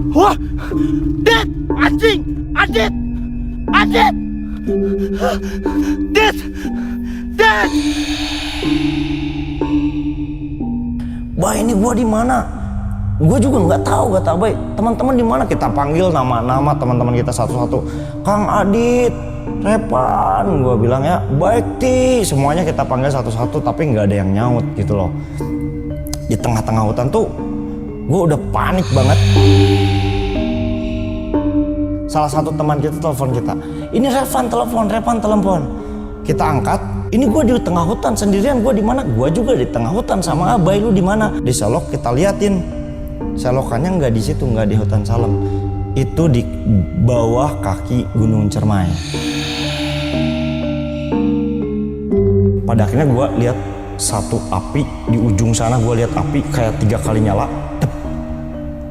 Wah, Dit, anjing, Adit, Adit, Dit, Dit. Bah, ini gua di mana? Gue juga nggak tahu, kata Bay. Teman-teman di mana? Kita panggil nama-nama teman-teman kita satu-satu. Kang Adit, Repan, gue bilang ya, baik Ti. Semuanya kita panggil satu-satu, tapi nggak ada yang nyaut gitu loh. Di tengah-tengah hutan tuh, gue udah panik banget. Salah satu teman kita telepon kita. Ini Repan telepon. Kita angkat. Ini gue di tengah hutan sendirian. Gue di mana? Gue juga di tengah hutan sama Abay. Lu di mana? Di Selok. Kita liatin. Selokannya nggak di situ, nggak di hutan Salem. Itu di bawah kaki Gunung Cermai. Pada akhirnya gue lihat satu api di ujung sana. Gue lihat api kayak 3 kali nyala. Tep,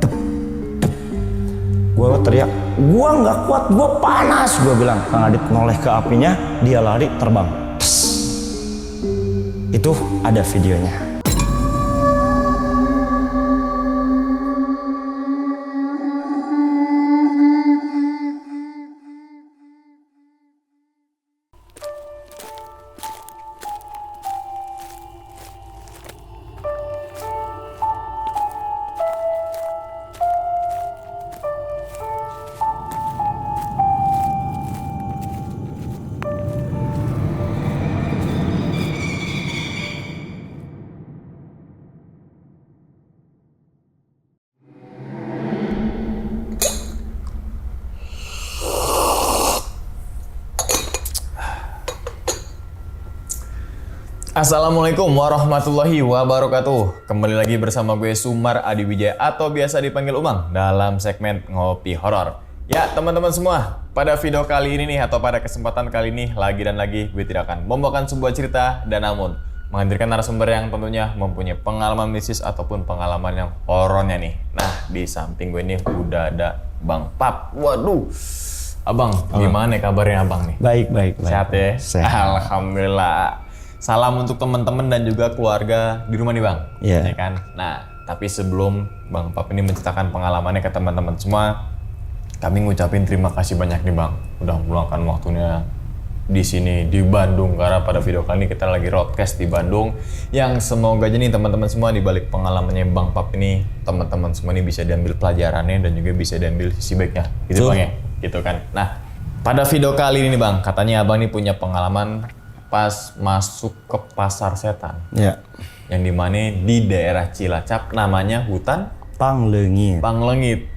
tep, tep. Gue teriak, gue nggak kuat, gue panas. Gue bilang, Kang Adit noleh ke apinya, dia lari terbang. Pss. Itu ada videonya. Assalamualaikum warahmatullahi wabarakatuh. Kembali lagi bersama gue Sumar Adiwijaya atau biasa dipanggil Umang dalam segmen Ngopi Horor. Ya teman-teman semua, pada video kali ini nih atau pada kesempatan kali ini lagi dan lagi gue tidak akan membawakan sebuah cerita dan namun menghadirkan narasumber yang tentunya mempunyai pengalaman mistis ataupun pengalaman yang horornya nih. Nah di samping gue ini udah ada Bang Pap. Waduh, Abang, gimana kabarnya Abang nih? Baik. Sehat ya? Sehat. Alhamdulillah. Salam untuk teman-teman dan juga keluarga di rumah nih Bang. Iya. Ya kan? Nah, tapi sebelum Bang Pap ini menceritakan pengalamannya ke teman-teman semua, kami ngucapin terima kasih banyak nih Bang. Udah meluangkan waktunya di sini di Bandung karena pada video kali ini kita lagi roadcast di Bandung yang semoga aja nih teman-teman semua di balik pengalamannya Bang Pap ini teman-teman semua ini bisa diambil pelajarannya dan juga bisa diambil sisi baiknya. Gitu Bang ya? Gitu kan. Nah, pada video kali ini nih Bang, katanya Abang ini punya pengalaman pas masuk ke pasar setan. Ya. Yang dimana di daerah Cilacap namanya hutan Panglengit. Panglengit.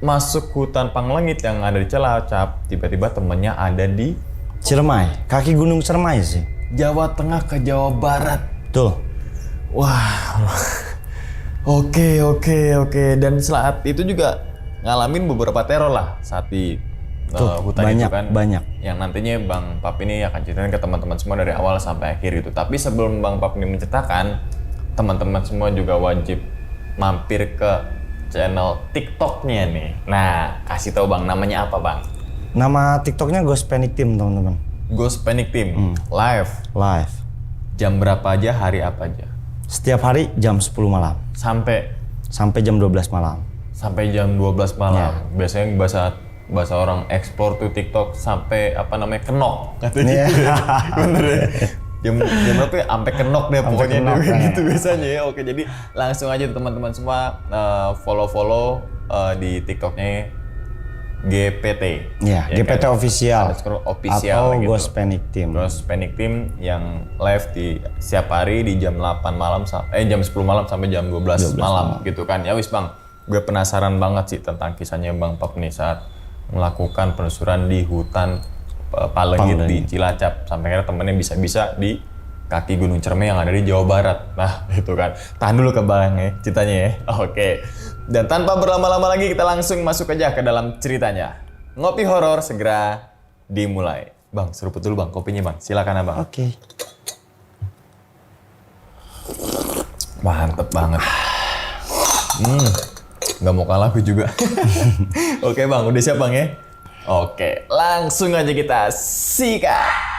Masuk hutan Panglengit yang ada di Cilacap, tiba-tiba temennya ada di Ciremai, kaki Gunung Ciremai sih. Jawa Tengah ke Jawa Barat. Tuh. Wah. Oke. Dan saat itu juga ngalamin beberapa teror lah saat di hutan banyak, itu kan. banyak. Yang nantinya Bang Pap ini akan ceritain ke teman-teman semua dari awal sampai akhir itu. Tapi sebelum Bang Pap ini menceritakan, teman-teman semua juga wajib mampir ke channel TikToknya nih. Nah, kasih tahu Bang, namanya apa Bang? Nama TikToknya Ghost Panic Team, teman-teman. Ghost Panic Team, live. Jam berapa aja, hari apa aja? Setiap hari jam 10 malam. Sampai jam 12 malam. Sampai jam 12 malam. Ya. Biasanya bahasa orang explore tuh TikTok sampai apa namanya kenok katanya gitu. Bener ya? Jam berapa ya? Sampai kenok deh pokoknya gitu biasanya ya. Oke, jadi langsung aja teman-teman semua follow di TikToknya GPT. Ya GPT kan? official. Official atau gitu. Ghost Panic Team. Ghost Panic Team yang live di setiap hari di jam 8 malam jam 10 malam sampai jam 12 malam gitu kan. Ya wis Bang, gue penasaran banget sih tentang kisahnya Bang Pap nih saat melakukan penelusuran di hutan Panglengit di Cilacap sampai akhirnya temennya bisa-bisa di kaki Gunung Ciremai yang ada di Jawa Barat. Nah itu kan, tahan dulu ke Bang ya ceritanya ya. Oke, dan tanpa berlama-lama lagi kita langsung masuk aja ke dalam ceritanya. Ngopi horor segera dimulai. Bang, seruput dulu Bang kopinya Bang, silakan Abang. Oke. Mantep banget. Gak mau kalah gue juga. Oke Bang, udah siap Bang ya? Oke, langsung aja kita sikat.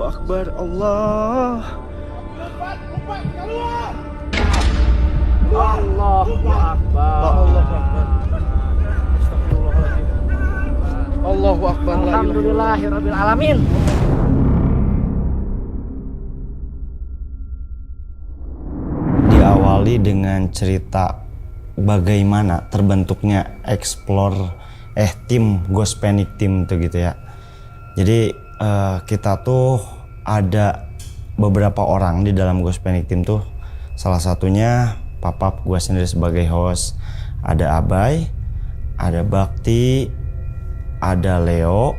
Akbar, Allah. Allahu Akbar. Allahu Akbar. Astagfirullahaladzim. Allahu Akbar. Alhamdulillahirabbil alamin. Diawali dengan cerita bagaimana terbentuknya tim Ghost Panic Team tuh gitu ya. Jadi kita tuh ada beberapa orang di dalam Ghost Panic Team tuh. Salah satunya Papap, gue sendiri sebagai host. Ada Abai, ada Bakti, ada Leo,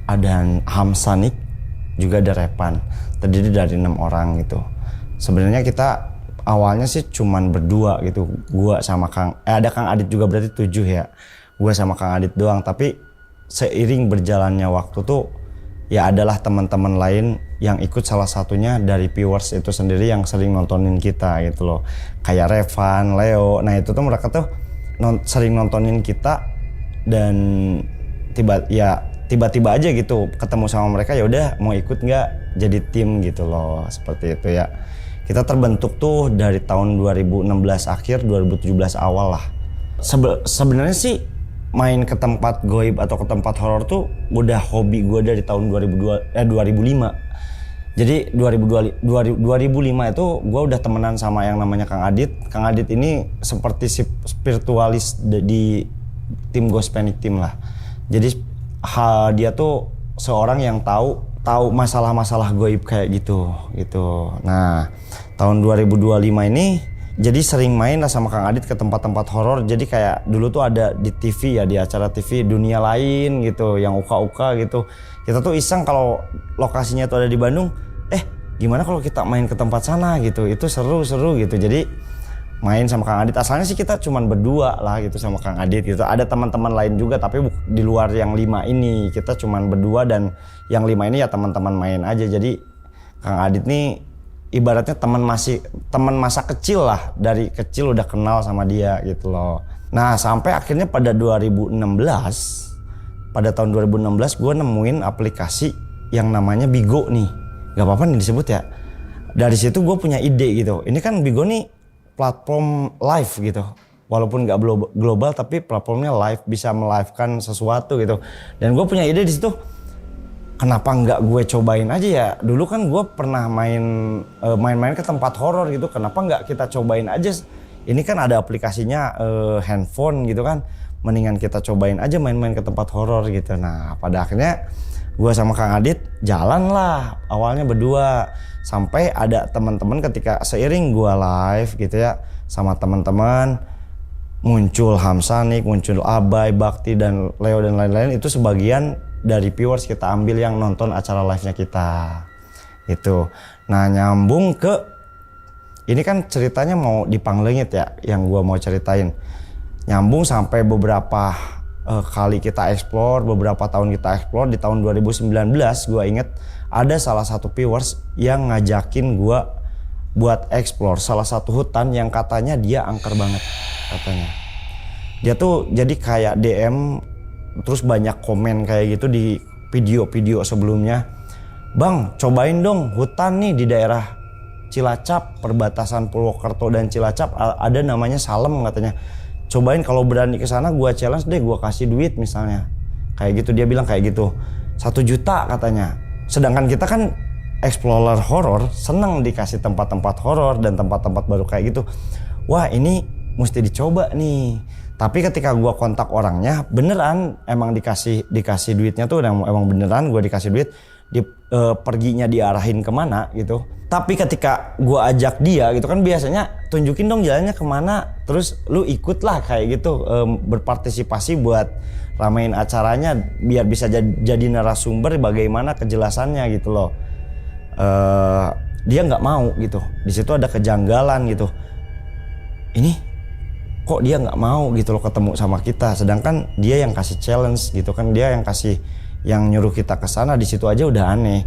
ada Hamsanik, juga ada Repan. Terdiri dari 6 orang gitu. Sebenarnya kita awalnya sih cuman berdua gitu. Gua sama ada Kang Adit juga, berarti 7 ya. Gua sama Kang Adit doang, tapi seiring berjalannya waktu tuh ya adalah teman-teman lain yang ikut, salah satunya dari viewers itu sendiri yang sering nontonin kita gitu loh. Kayak Revan, Leo. Nah itu tuh mereka tuh sering nontonin kita, dan tiba-tiba aja gitu ketemu sama mereka, ya udah mau ikut nggak jadi tim gitu loh, seperti itu ya. Kita terbentuk tuh dari tahun 2016 akhir, 2017 awal lah. Sebenarnya sih main ke tempat goib atau ke tempat horor tuh udah hobi gue dari tahun 2005. Jadi 2005 itu gue udah temenan sama yang namanya Kang Adit. Kang Adit ini seperti spiritualis di tim Ghost Panic Team lah. Jadi dia tuh seorang yang tahu masalah-masalah goib kayak gitu. Nah, tahun 2025 ini jadi sering main lah sama Kang Adit ke tempat-tempat horor. Jadi kayak dulu tuh ada di TV ya, di acara TV Dunia Lain gitu, yang uka-uka gitu. Kita tuh iseng kalau lokasinya tuh ada di Bandung, gimana kalau kita main ke tempat sana gitu. Itu seru gitu. Jadi main sama Kang Adit. Asalnya sih kita cuman berdua lah gitu sama Kang Adit gitu. Ada teman-teman lain juga tapi di luar yang 5 ini. Kita cuman berdua, dan yang 5 ini ya teman-teman main aja. Jadi Kang Adit nih ibaratnya teman masa kecil lah, dari kecil udah kenal sama dia gitu loh. Nah sampai akhirnya pada tahun 2016 gue nemuin aplikasi yang namanya Bigo nih. Gak apa-apa nih disebut ya. Dari situ gue punya ide gitu. Ini kan Bigo nih platform live gitu. Walaupun gak global tapi platformnya live, bisa melivekan sesuatu gitu. Dan gue punya ide di situ. Kenapa nggak gue cobain aja ya? Dulu kan gue pernah main-main ke tempat horor gitu. Kenapa nggak kita cobain aja? Ini kan ada aplikasinya handphone gitu kan. Mendingan kita cobain aja main-main ke tempat horor gitu. Nah pada akhirnya gue sama Kang Adit jalan lah. Awalnya berdua. Sampai ada teman-teman ketika seiring gue live gitu ya sama teman-teman, muncul Hamsanik, muncul Abai, Bakti, dan Leo dan lain-lain. Itu sebagian dari viewers kita ambil yang nonton acara live-nya kita itu. Nah nyambung ke ini kan ceritanya mau di Panglengit ya yang gua mau ceritain. Nyambung sampai beberapa kali kita explore, beberapa tahun kita explore. Di tahun 2019 gua inget ada salah satu viewers yang ngajakin gua buat explore salah satu hutan yang katanya dia angker banget katanya. Dia tuh jadi kayak DM terus banyak komen kayak gitu di video-video sebelumnya. Bang, cobain dong hutan nih di daerah Cilacap, perbatasan Purwokerto dan Cilacap, ada namanya Salem katanya. Cobain, kalau berani ke sana gua challenge deh, gua kasih duit misalnya. Kayak gitu dia bilang kayak gitu. 1 juta katanya. Sedangkan kita kan explorer horor, seneng dikasih tempat-tempat horor dan tempat-tempat baru kayak gitu. Wah, ini mesti dicoba nih. Tapi ketika gue kontak orangnya, beneran emang dikasih duitnya tuh emang beneran gue dikasih duit, perginya diarahin kemana gitu. Tapi ketika gue ajak dia gitu kan biasanya tunjukin dong jalannya kemana, terus lu ikut lah kayak gitu, berpartisipasi buat ramein acaranya biar bisa jadi narasumber bagaimana kejelasannya gitu loh. Dia nggak mau gitu, di situ ada kejanggalan gitu. Ini kok dia nggak mau gitu loh ketemu sama kita, sedangkan dia yang kasih challenge gitu kan, dia yang nyuruh kita ke sana. Di situ aja udah aneh.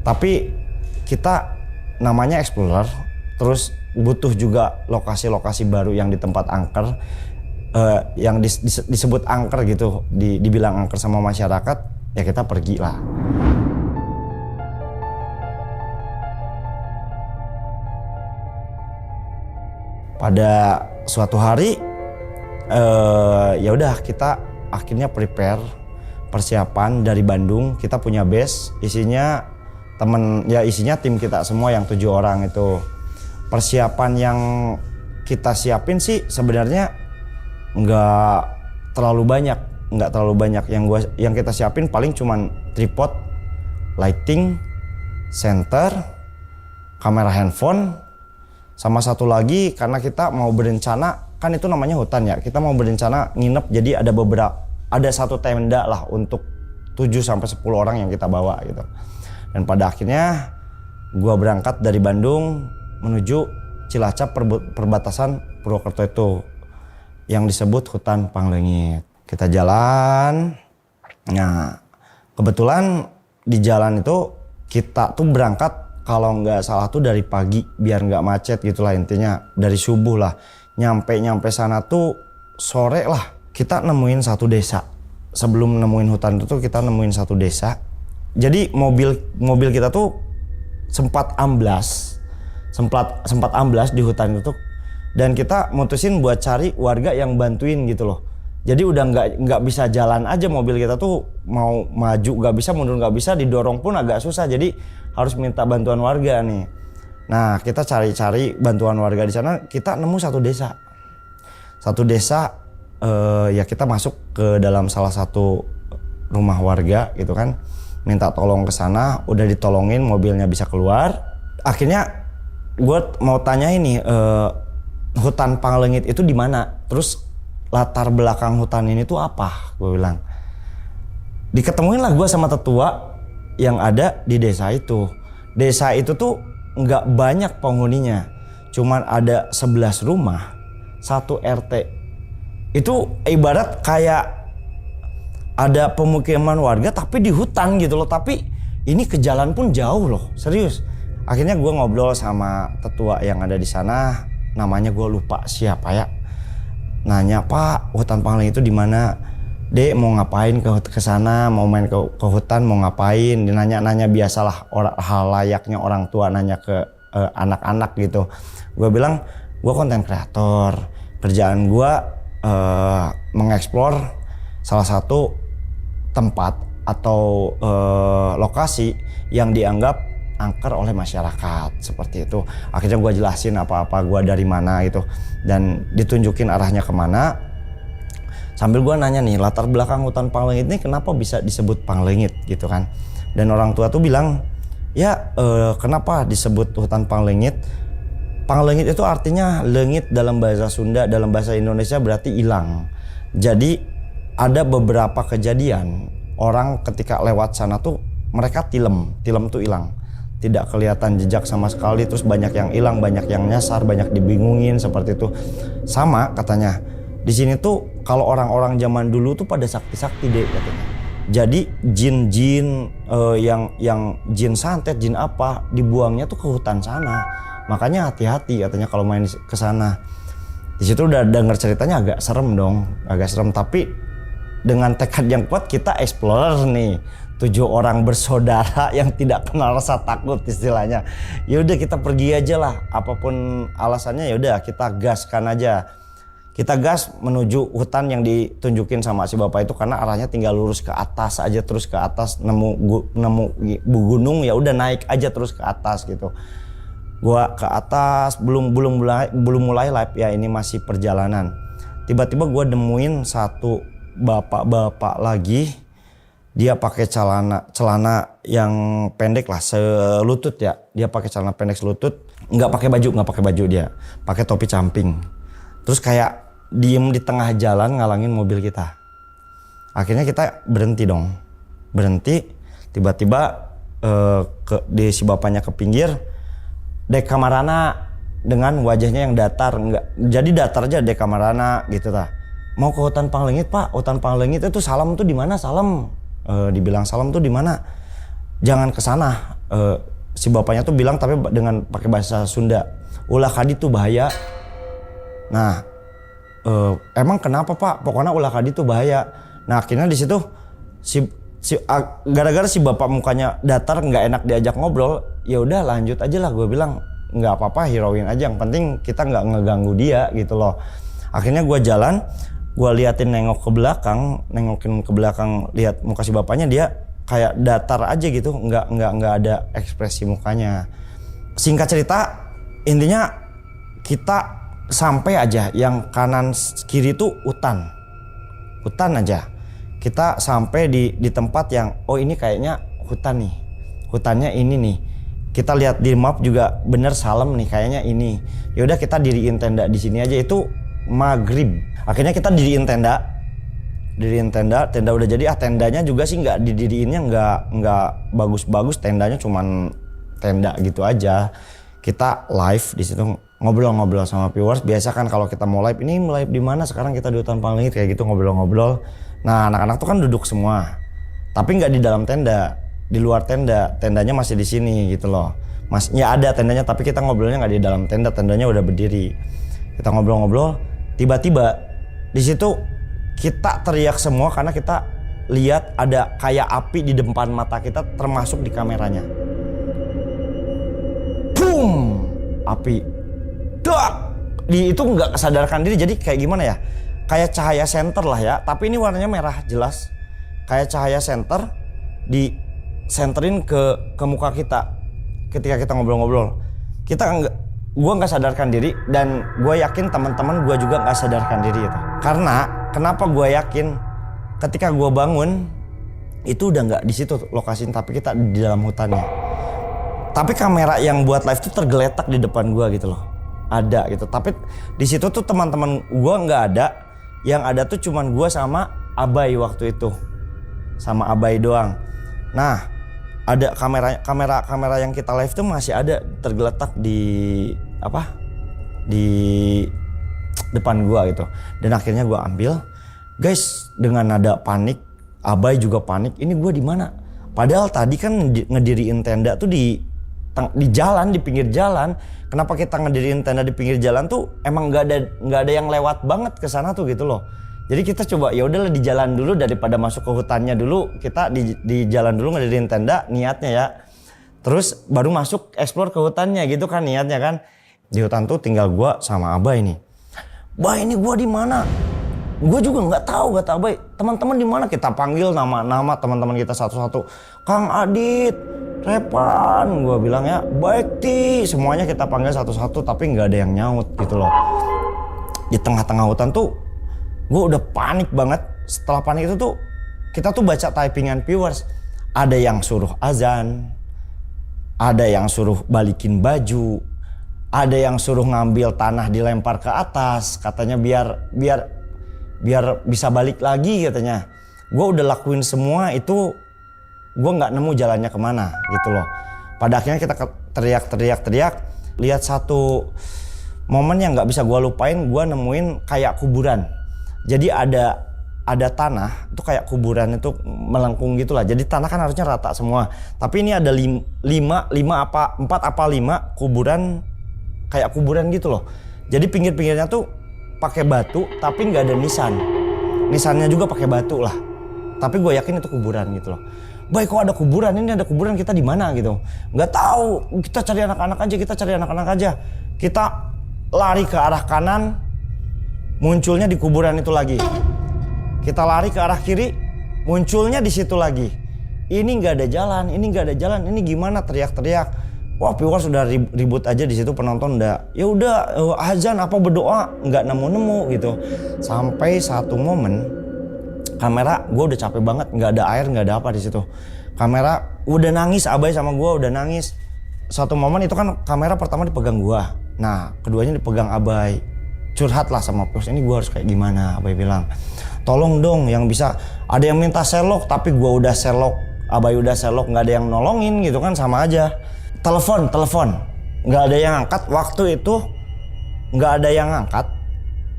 Tapi kita namanya explorer, terus butuh juga lokasi-lokasi baru yang di tempat angker, yang disebut angker gitu, dibilang angker sama masyarakat, ya kita pergi lah. Pada suatu hari ya udah kita akhirnya prepare persiapan dari Bandung. Kita punya base isinya isinya tim kita semua yang 7 orang itu. Persiapan yang kita siapin sih sebenarnya nggak terlalu banyak. Yang kita siapin paling cuman tripod, lighting, center, kamera handphone, sama satu lagi karena kita mau berencana, kan itu namanya hutan ya, kita mau berencana nginep, jadi ada satu tenda lah untuk 7-10 orang yang kita bawa gitu. Dan pada akhirnya gua berangkat dari Bandung menuju Cilacap, perbatasan Purwokerto itu yang disebut hutan Panglengit. Kita jalan, nah kebetulan di jalan itu kita tuh berangkat kalau nggak salah tuh dari pagi biar nggak macet gitulah, intinya dari subuh lah. Nyampe sana tuh sore lah. Kita nemuin satu desa. Sebelum nemuin hutan itu kita nemuin satu desa. Jadi mobil kita tuh sempat amblas di hutan itu, dan kita mutusin buat cari warga yang bantuin gitu loh. Jadi udah nggak bisa jalan aja, mobil kita tuh mau maju nggak bisa, mundur nggak bisa, didorong pun agak susah. Jadi harus minta bantuan warga nih. Nah kita cari bantuan warga di sana. Kita nemu satu desa. Ya kita masuk ke dalam salah satu rumah warga gitu kan, minta tolong ke sana. Udah ditolongin, mobilnya bisa keluar. Akhirnya gue mau tanya ini, hutan Panglengit itu di mana? Terus latar belakang hutan ini tuh apa? Gue bilang. Diketemuin lah gue sama tetua yang ada di desa itu. Desa itu tuh nggak banyak penghuninya, cuman ada 11 rumah, 1 RT. Itu ibarat kayak ada pemukiman warga tapi di hutan gitu loh. Tapi ini ke jalan pun jauh loh, serius. Akhirnya gue ngobrol sama tetua yang ada di sana, namanya gue lupa siapa ya. Nanya, Pak, hutan Panglengit itu di mana? Dek mau ngapain ke sana? Mau main ke hutan mau ngapain? Nanya biasalah hal layaknya orang tua nanya ke anak-anak gitu. Gue bilang, gue konten kreator. Kerjaan gue mengeksplor salah satu tempat atau lokasi yang dianggap angker oleh masyarakat, seperti itu. Akhirnya gue jelasin apa-apa gue dari mana gitu, dan ditunjukin arahnya kemana. Sambil gue nanya nih, latar belakang hutan Panglengit ini kenapa bisa disebut Panglengit gitu kan. Dan orang tua tuh bilang, ya kenapa disebut hutan Panglengit? Panglengit itu artinya lengit dalam bahasa Sunda, dalam bahasa Indonesia berarti hilang. Jadi ada beberapa kejadian orang ketika lewat sana tuh mereka tilem tuh hilang. Tidak kelihatan jejak sama sekali, terus banyak yang hilang, banyak yang nyasar, banyak dibingungin seperti itu. Sama katanya, di sini tuh kalau orang-orang zaman dulu tuh pada sakti-sakti deh katanya. Jadi jin-jin yang jin santet, jin apa, dibuangnya tuh ke hutan sana. Makanya hati-hati katanya kalau main ke sana. Di situ udah denger ceritanya agak serem dong, tapi dengan tekad yang kuat kita explore nih. 7 orang bersaudara yang tidak kenal rasa takut istilahnya. Ya udah kita pergi aja lah, apapun alasannya ya udah kita gaskan aja. Kita gas menuju hutan yang ditunjukin sama si bapak itu, karena arahnya tinggal lurus ke atas aja, terus ke atas nemu gunung, ya udah naik aja terus ke atas gitu. Gua ke atas belum mulai live ya, ini masih perjalanan. Tiba-tiba gua nemuin satu bapak-bapak lagi. Dia pakai celana yang pendek lah, selutut ya. Dia pakai celana pendek selutut, nggak pakai baju dia, pakai topi camping. Terus kayak diem di tengah jalan ngalangin mobil kita. Akhirnya kita berhenti. Tiba-tiba si bapaknya ke pinggir, dek kamarana dengan wajahnya yang datar, jadi datar aja dek kamarana gitu ta. Mau ke hutan Panglengit Pak, hutan Panglengit itu salam tuh di mana salam? Dibilang salam tuh di mana? Jangan ke sana. Si bapaknya tuh bilang tapi dengan pakai bahasa Sunda. Ulah kadi tuh bahaya. Nah, emang kenapa Pak? Pokoknya ulah kadi tuh bahaya. Nah, akhirnya di situ gara-gara si bapak mukanya datar, nggak enak diajak ngobrol. Ya udah lanjut aja lah, gue bilang. nggak apa-apa, hirauin aja, yang penting kita nggak ngeganggu dia gitu loh. Akhirnya gue jalan, gue liatin nengokin ke belakang, lihat muka si bapaknya, dia kayak datar aja gitu, nggak ada ekspresi mukanya. Singkat cerita, intinya kita sampai aja yang kanan kiri tuh hutan aja. Kita sampai di tempat yang ini kayaknya hutan nih, hutannya ini nih. Kita lihat di map juga bener Salem nih kayaknya ini. Yaudah kita diriin tenda di sini aja. Itu maghrib. Akhirnya kita diriin tenda udah jadi. Tendanya juga sih nggak didiriinnya nggak bagus-bagus, tendanya cuman tenda gitu aja. Kita live di situ ngobrol-ngobrol sama viewers. Biasa kan kalau kita mau live, ini live di mana sekarang, kita di hutan Panglingit kayak gitu, ngobrol-ngobrol. Nah anak-anak tuh kan duduk semua, tapi nggak di dalam tenda, di luar tenda. Tendanya masih di sini gitu loh. Ya ada tendanya, tapi kita ngobrolnya nggak di dalam tenda, tendanya udah berdiri. Kita ngobrol-ngobrol, tiba-tiba di situ kita teriak semua karena kita lihat ada kayak api di depan mata kita, termasuk di kameranya. Boom, api. Dak! Itu nggak kesadarkan diri, jadi kayak gimana ya? Kayak cahaya senter lah ya, tapi ini warnanya merah jelas. Kayak cahaya senter disenterin ke muka kita. Ketika kita ngobrol-ngobrol, gue nggak sadarkan diri, dan gue yakin teman-teman gue juga nggak sadarkan diri itu. Karena kenapa gue yakin? Ketika gue bangun itu udah nggak di situ lokasinya, tapi kita di dalam hutannya. Tapi kamera yang buat live itu tergeletak di depan gue gitu loh, ada gitu. Tapi di situ tuh teman-teman gue nggak ada, yang ada tuh cuman gue sama Abai waktu itu, sama Abai doang. Nah, ada kamera yang kita live tuh masih ada tergeletak di depan gua gitu. Dan akhirnya gua ambil, guys, dengan nada panik, Abai juga panik. Ini gua di mana? Padahal tadi kan ngediriin tenda tuh di jalan, di pinggir jalan. Kenapa kita ngediriin tenda di pinggir jalan tuh emang nggak ada yang lewat banget ke sana tuh gitu loh. Jadi kita coba ya udahlah di jalan dulu daripada masuk ke hutannya dulu. Kita di jalan dulu ngedirin tenda niatnya ya. Terus baru masuk explore ke hutannya gitu kan niatnya kan. Di hutan tuh tinggal gua sama Abai nih. Bay, ini gua di mana? Gua juga nggak tahu, kata Abai. Teman-teman di mana? Kita panggil nama teman-teman kita satu-satu. Kang Adit, Repan, gua bilang ya. Baik Ti, semuanya kita panggil satu-satu tapi nggak ada yang nyaut gitu loh. Di tengah-tengah hutan tuh gue udah panik banget. Setelah panik itu tuh kita tuh baca typingan viewers. Ada yang suruh azan, ada yang suruh balikin baju, ada yang suruh ngambil tanah dilempar ke atas, katanya biar bisa balik lagi katanya. Gue udah lakuin semua itu, gue nggak nemu jalannya kemana gitu loh. Pada akhirnya kita teriak, lihat satu momen yang nggak bisa gue lupain. Gue nemuin kayak kuburan. Jadi ada tanah itu kayak kuburan itu melengkung gitulah. Jadi tanah kan harusnya rata semua. Tapi ini ada 4 apa 5 kuburan, kayak kuburan gitu loh. Jadi pinggir-pinggirnya tuh pakai batu tapi nggak ada nisan. Nisannya juga pakai batu lah. Tapi gue yakin itu kuburan gitu loh. Baik, kok ada kuburan, ini ada kuburan, kita di mana gitu. Nggak tahu, kita cari anak-anak aja. Kita lari ke arah kanan, munculnya di kuburan itu lagi. Kita lari ke arah kiri, munculnya di situ lagi. Ini nggak ada jalan, ini gimana, teriak-teriak. Wah, viewers sudah ribut aja di situ, penonton udah ya udah azan apa berdoa, nggak nemu gitu. Sampai satu momen kamera gue udah capek banget, nggak ada air, nggak ada apa di situ. Kamera udah nangis, Abai sama gue udah nangis. Satu momen itu kan kamera pertama dipegang gue, nah keduanya dipegang Abai. Curhat lah sama viewers, ini gue harus kayak gimana. Abai bilang, tolong dong yang bisa. Ada yang minta selok, tapi gue udah selok, Abai udah selok, nggak ada yang nolongin gitu kan, sama aja. Telepon, nggak ada yang angkat. Waktu itu nggak ada yang angkat,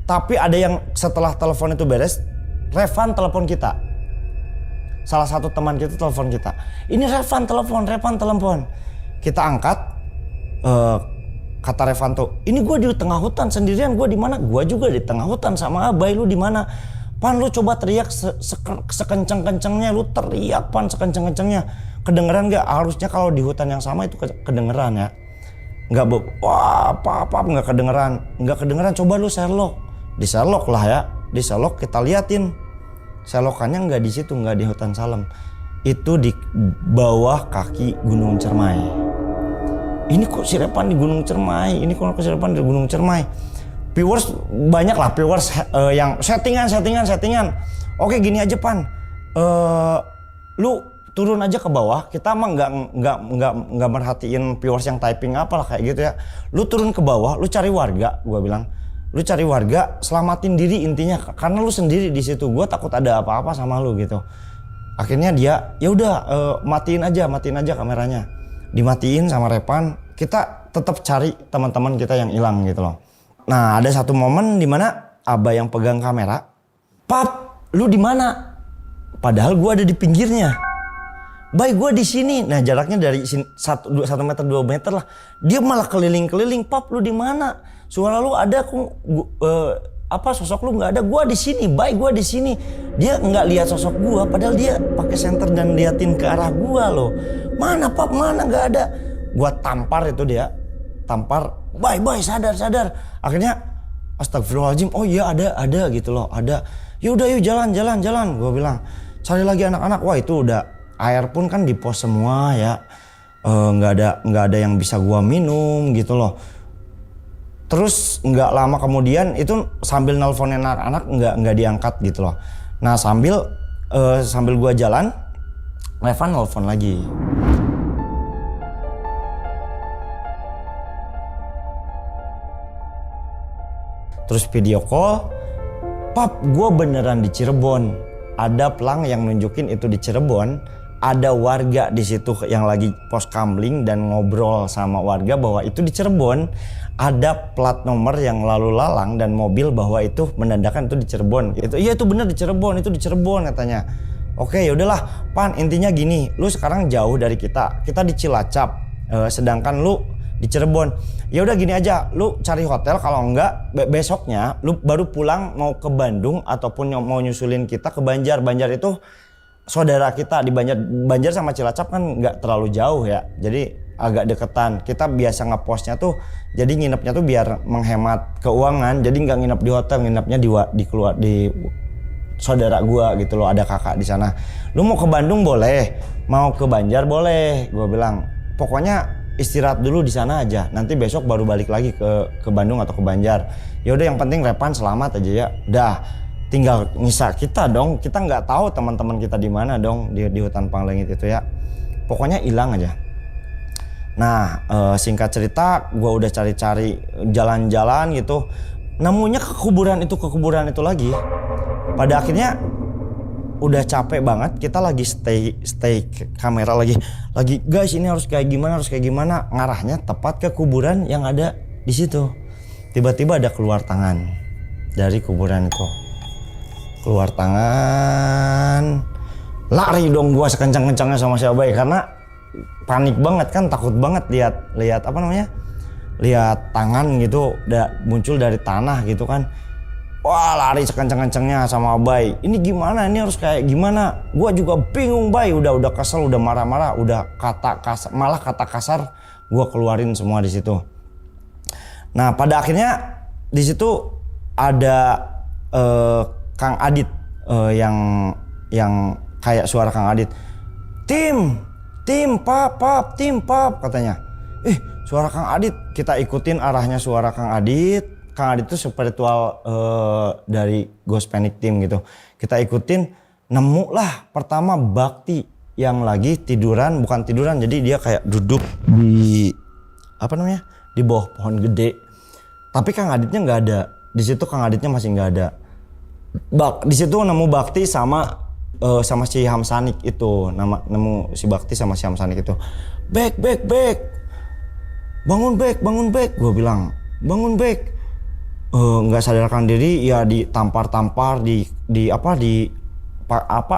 tapi ada yang setelah telepon itu beres, Revan telepon kita. Salah satu teman kita telepon kita. Ini Revan telepon. Kita angkat. Kata Revan tuh, ini gue di tengah hutan sendirian, gue di mana? Gue juga di tengah hutan sama Abai, lu di mana? Pan, lu coba teriak sekenceng-kencengnya, lu teriak Pan sekenceng-kencengnya. Kedengeran gak? Harusnya kalau di hutan yang sama itu kedengeran ya. wah apa nggak kedengeran, coba lu Sherlock. Di Sherlock lah ya, di Sherlock kita liatin. Selokannya nggak di situ, nggak di hutan Salem, itu di bawah kaki Gunung Cermai. Ini kok si Repan di Gunung Cermai, ini kok si Repan di Gunung Cermai. Viewers banyak lah, viewers yang settingan. Oke gini aja Pan, lu turun aja ke bawah, kita mah nggak merhatiin viewers yang typing apalah kayak gitu ya. Lu turun ke bawah, lu cari warga, gua bilang. Lu cari warga, selamatin diri intinya, karena lu sendiri di situ. Gua takut ada apa-apa sama lu gitu. Akhirnya dia, ya udah matiin aja kameranya. Dimatiin sama Repan, kita tetap cari teman-teman kita yang hilang gitu loh. Nah, ada satu momen di mana Abah yang pegang kamera, "Pap, lu di mana?" Padahal gua ada di pinggirnya. "Bay, gua di sini." Nah, jaraknya dari 1 meter 2 meter lah. Dia malah keliling-keliling, "Pap, lu di mana? Suara lu ada, sosok lu nggak ada. Gua di sini, Bay, gua di sini." Dia nggak lihat sosok gua, padahal dia pakai senter dan liatin ke arah gua loh. "Mana Pap, mana, nggak ada." Gua tampar itu dia, "Bay, sadar." Akhirnya astagfirullahaladzim, "Oh iya ada gitu loh, ada." "Yaudah yuk jalan." Gua bilang, "Cari lagi anak-anak." Wah itu udah air pun kan di pos semua ya, nggak ada yang bisa gua minum gitu loh. Terus nggak lama kemudian itu sambil nelponin anak-anak nggak diangkat gitu loh. Nah sambil gua jalan, Revan nelpon lagi. Terus video call, "Pap, gua beneran di Cirebon. Ada pelang yang nunjukin itu di Cirebon. Ada warga di situ yang lagi pos kamling dan ngobrol sama warga bahwa itu di Cirebon. Ada plat nomor yang lalu lalang dan mobil bahwa itu menandakan itu di Cirebon." Iya itu bener di Cirebon katanya. "Oke ya udahlah Pan, intinya gini, lu sekarang jauh dari kita di Cilacap, sedangkan lu di Cirebon. Ya udah gini aja, lu cari hotel, kalau enggak besoknya lu baru pulang mau ke Bandung ataupun mau nyusulin kita ke Banjar. Banjar itu saudara kita di Banjar sama Cilacap kan nggak terlalu jauh ya, jadi agak deketan. Kita biasa ngepostnya tuh, jadi nginepnya tuh biar menghemat keuangan, jadi nggak nginep di hotel, nginepnya di saudara gua gitu loh, ada kakak di sana. Lu mau ke Bandung boleh, mau ke Banjar boleh." Gua bilang, "Pokoknya istirahat dulu di sana aja, nanti besok baru balik lagi ke Bandung atau ke Banjar. Ya udah yang penting Repan selamat aja ya." Dah. Tinggal nyisa kita dong, kita nggak tahu teman-teman kita di mana dong di hutan Panglengit itu ya. Pokoknya hilang aja. Nah singkat cerita, gue udah cari-cari jalan-jalan gitu, nemunya ke kuburan itu lagi. Pada akhirnya udah capek banget, kita lagi stay kamera lagi guys ini harus kayak gimana, ngarahnya tepat ke kuburan yang ada di situ. Tiba-tiba ada keluar tangan dari kuburan itu. Keluar tangan, lari dong gua sekencang-kencangnya sama si Abai karena panik banget kan, takut banget lihat lihat tangan gitu muncul dari tanah gitu kan. Wah lari sekencang-kencangnya sama Abai. Ini gimana? Ini harus kayak gimana? Gua juga bingung Bay, udah kesel, udah marah-marah, udah malah kata kasar gua keluarin semua di situ. Nah pada akhirnya di situ ada Kang Adit yang kayak suara Kang Adit. Tim pap katanya. Suara Kang Adit, kita ikutin arahnya suara Kang Adit. Kang Adit itu spiritual dari Ghost Panic Team gitu. Kita ikutin, nemu lah pertama Bakti yang lagi bukan tiduran, jadi dia kayak duduk di di bawah pohon gede. Tapi Kang Aditnya nggak ada. Di situ Kang Aditnya masih nggak ada. Di situ nemu Bakti sama si Hamsanik itu, nemu si Bakti sama si Hamsanik itu. Bek, bangun bek, gue bilang bangun bek. Nggak sadarkan diri ya, ditampar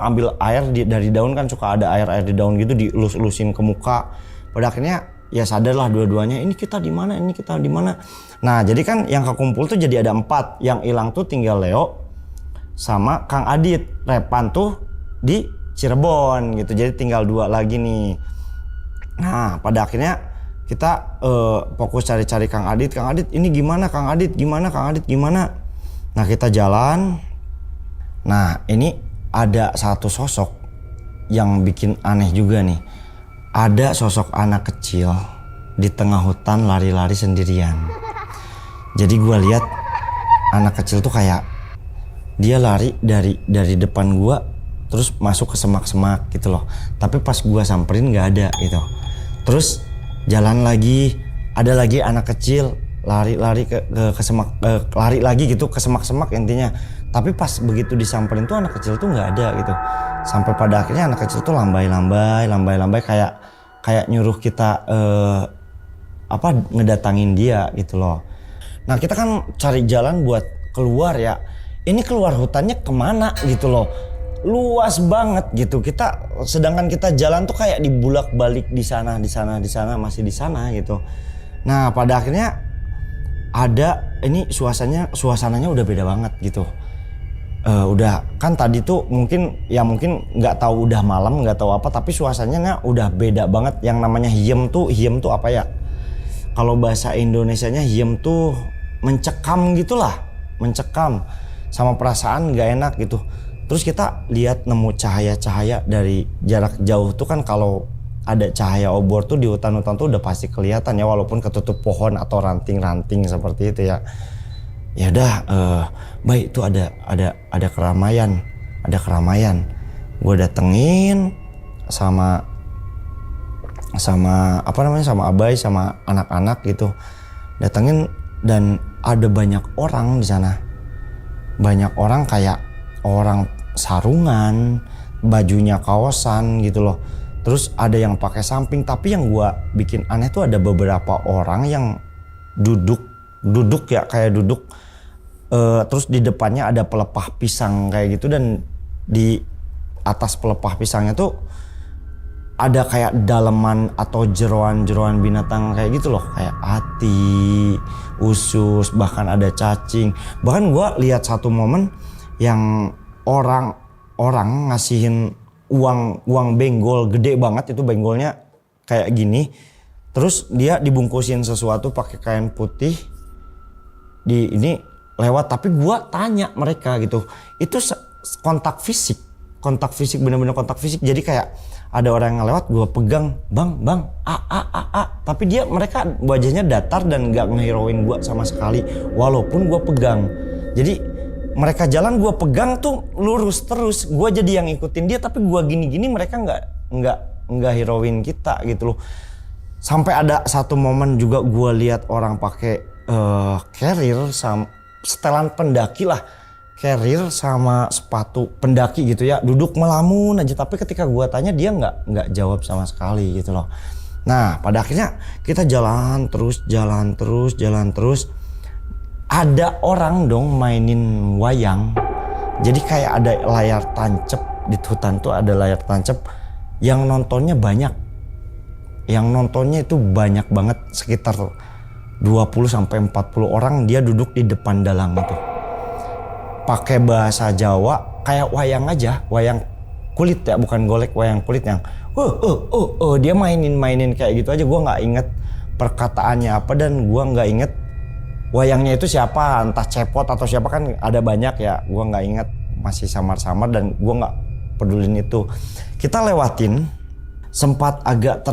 ambil air dari daun kan, suka ada air di daun gitu, dielus-elusin ke muka. Pada akhirnya ya sadarlah dua-duanya, ini kita di mana. Nah jadi kan yang kekumpul tuh jadi ada 4, yang hilang tuh tinggal Leo sama Kang Adit. Repan tuh di Cirebon gitu, jadi tinggal 2 lagi nih. Nah pada akhirnya kita fokus cari-cari Kang Adit ini gimana Kang Adit gimana. Nah kita jalan. Nah ini ada satu sosok yang bikin aneh juga nih. Ada sosok anak kecil di tengah hutan lari-lari sendirian. Jadi gue lihat anak kecil tuh kayak dia lari dari depan gue terus masuk ke semak-semak gitu loh. Tapi pas gue samperin nggak ada gitu. Terus jalan lagi, ada lagi anak kecil lari ke semak, lari lagi gitu ke semak-semak intinya. Tapi pas begitu disamperin tuh anak kecil tuh nggak ada gitu. Sampai pada akhirnya anak kecil tuh lambai kayak nyuruh kita ngedatangin dia gitu loh. Nah kita kan cari jalan buat keluar ya. Ini keluar hutannya kemana gitu loh. Luas banget gitu. Sedangkan kita jalan tuh kayak dibulak-balik di sana masih di sana gitu. Nah pada akhirnya ini suasananya udah beda banget gitu. Udah kan tadi tuh mungkin nggak tahu udah malam nggak tahu apa, tapi suasananya udah beda banget. Yang namanya hiem tuh apa ya? Kalau bahasa Indonesianya hiem tuh mencekam gitulah, mencekam sama perasaan nggak enak gitu. Terus kita lihat nemu cahaya-cahaya dari jarak jauh tuh kan, kalau ada cahaya obor tuh di hutan-hutan tuh udah pasti kelihatan ya, walaupun ketutup pohon atau ranting-ranting seperti itu ya. Ya udah, baik itu ada keramaian. Gue datengin sama Abai sama anak-anak gitu. Datengin dan ada banyak orang di sana. Banyak orang kayak orang sarungan, bajunya kaosan gitu loh. Terus ada yang pakai samping, tapi yang gua bikin aneh tuh ada beberapa orang yang duduk ya, kayak duduk. Terus di depannya ada pelepah pisang kayak gitu, dan di atas pelepah pisangnya tuh ada kayak daleman atau jeroan-jeroan binatang kayak gitu loh, kayak hati, usus, bahkan ada cacing. Bahkan gua lihat satu momen yang orang ngasihin uang benggol gede banget, itu benggolnya kayak gini, terus dia dibungkusin sesuatu pakai kain putih, di ini lewat. Tapi gua tanya mereka gitu, itu kontak fisik bener-bener kontak fisik. Jadi kayak ada orang yang lewat, gua pegang, bang tapi mereka wajahnya datar dan nggak ngeheroin gua sama sekali walaupun gua pegang. Jadi mereka jalan, gue pegang tuh lurus terus. Gue jadi yang ngikutin dia, tapi gue gini-gini mereka nggak heroin kita gitu loh. Sampai ada satu momen juga gue lihat orang pakai carrier sama setelan pendaki lah, carrier sama sepatu pendaki gitu ya, duduk melamun aja. Tapi ketika gue tanya dia nggak jawab sama sekali gitu loh. Nah pada akhirnya kita jalan terus. Ada orang dong mainin wayang. Jadi kayak ada layar tancep di hutan tuh, ada layar tancep yang nontonnya banyak. Yang nontonnya itu banyak banget, sekitar 20-40 orang dia duduk di depan dalang itu. Pakai bahasa Jawa kayak wayang aja, wayang kulit ya, bukan golek, wayang kulit yang dia mainin kayak gitu aja. Gua nggak inget perkataannya apa dan gua nggak inget wayangnya itu siapa, entah Cepot atau siapa, kan ada banyak ya, gua nggak inget, masih samar-samar dan gua nggak pedulin itu. Kita lewatin, sempat agak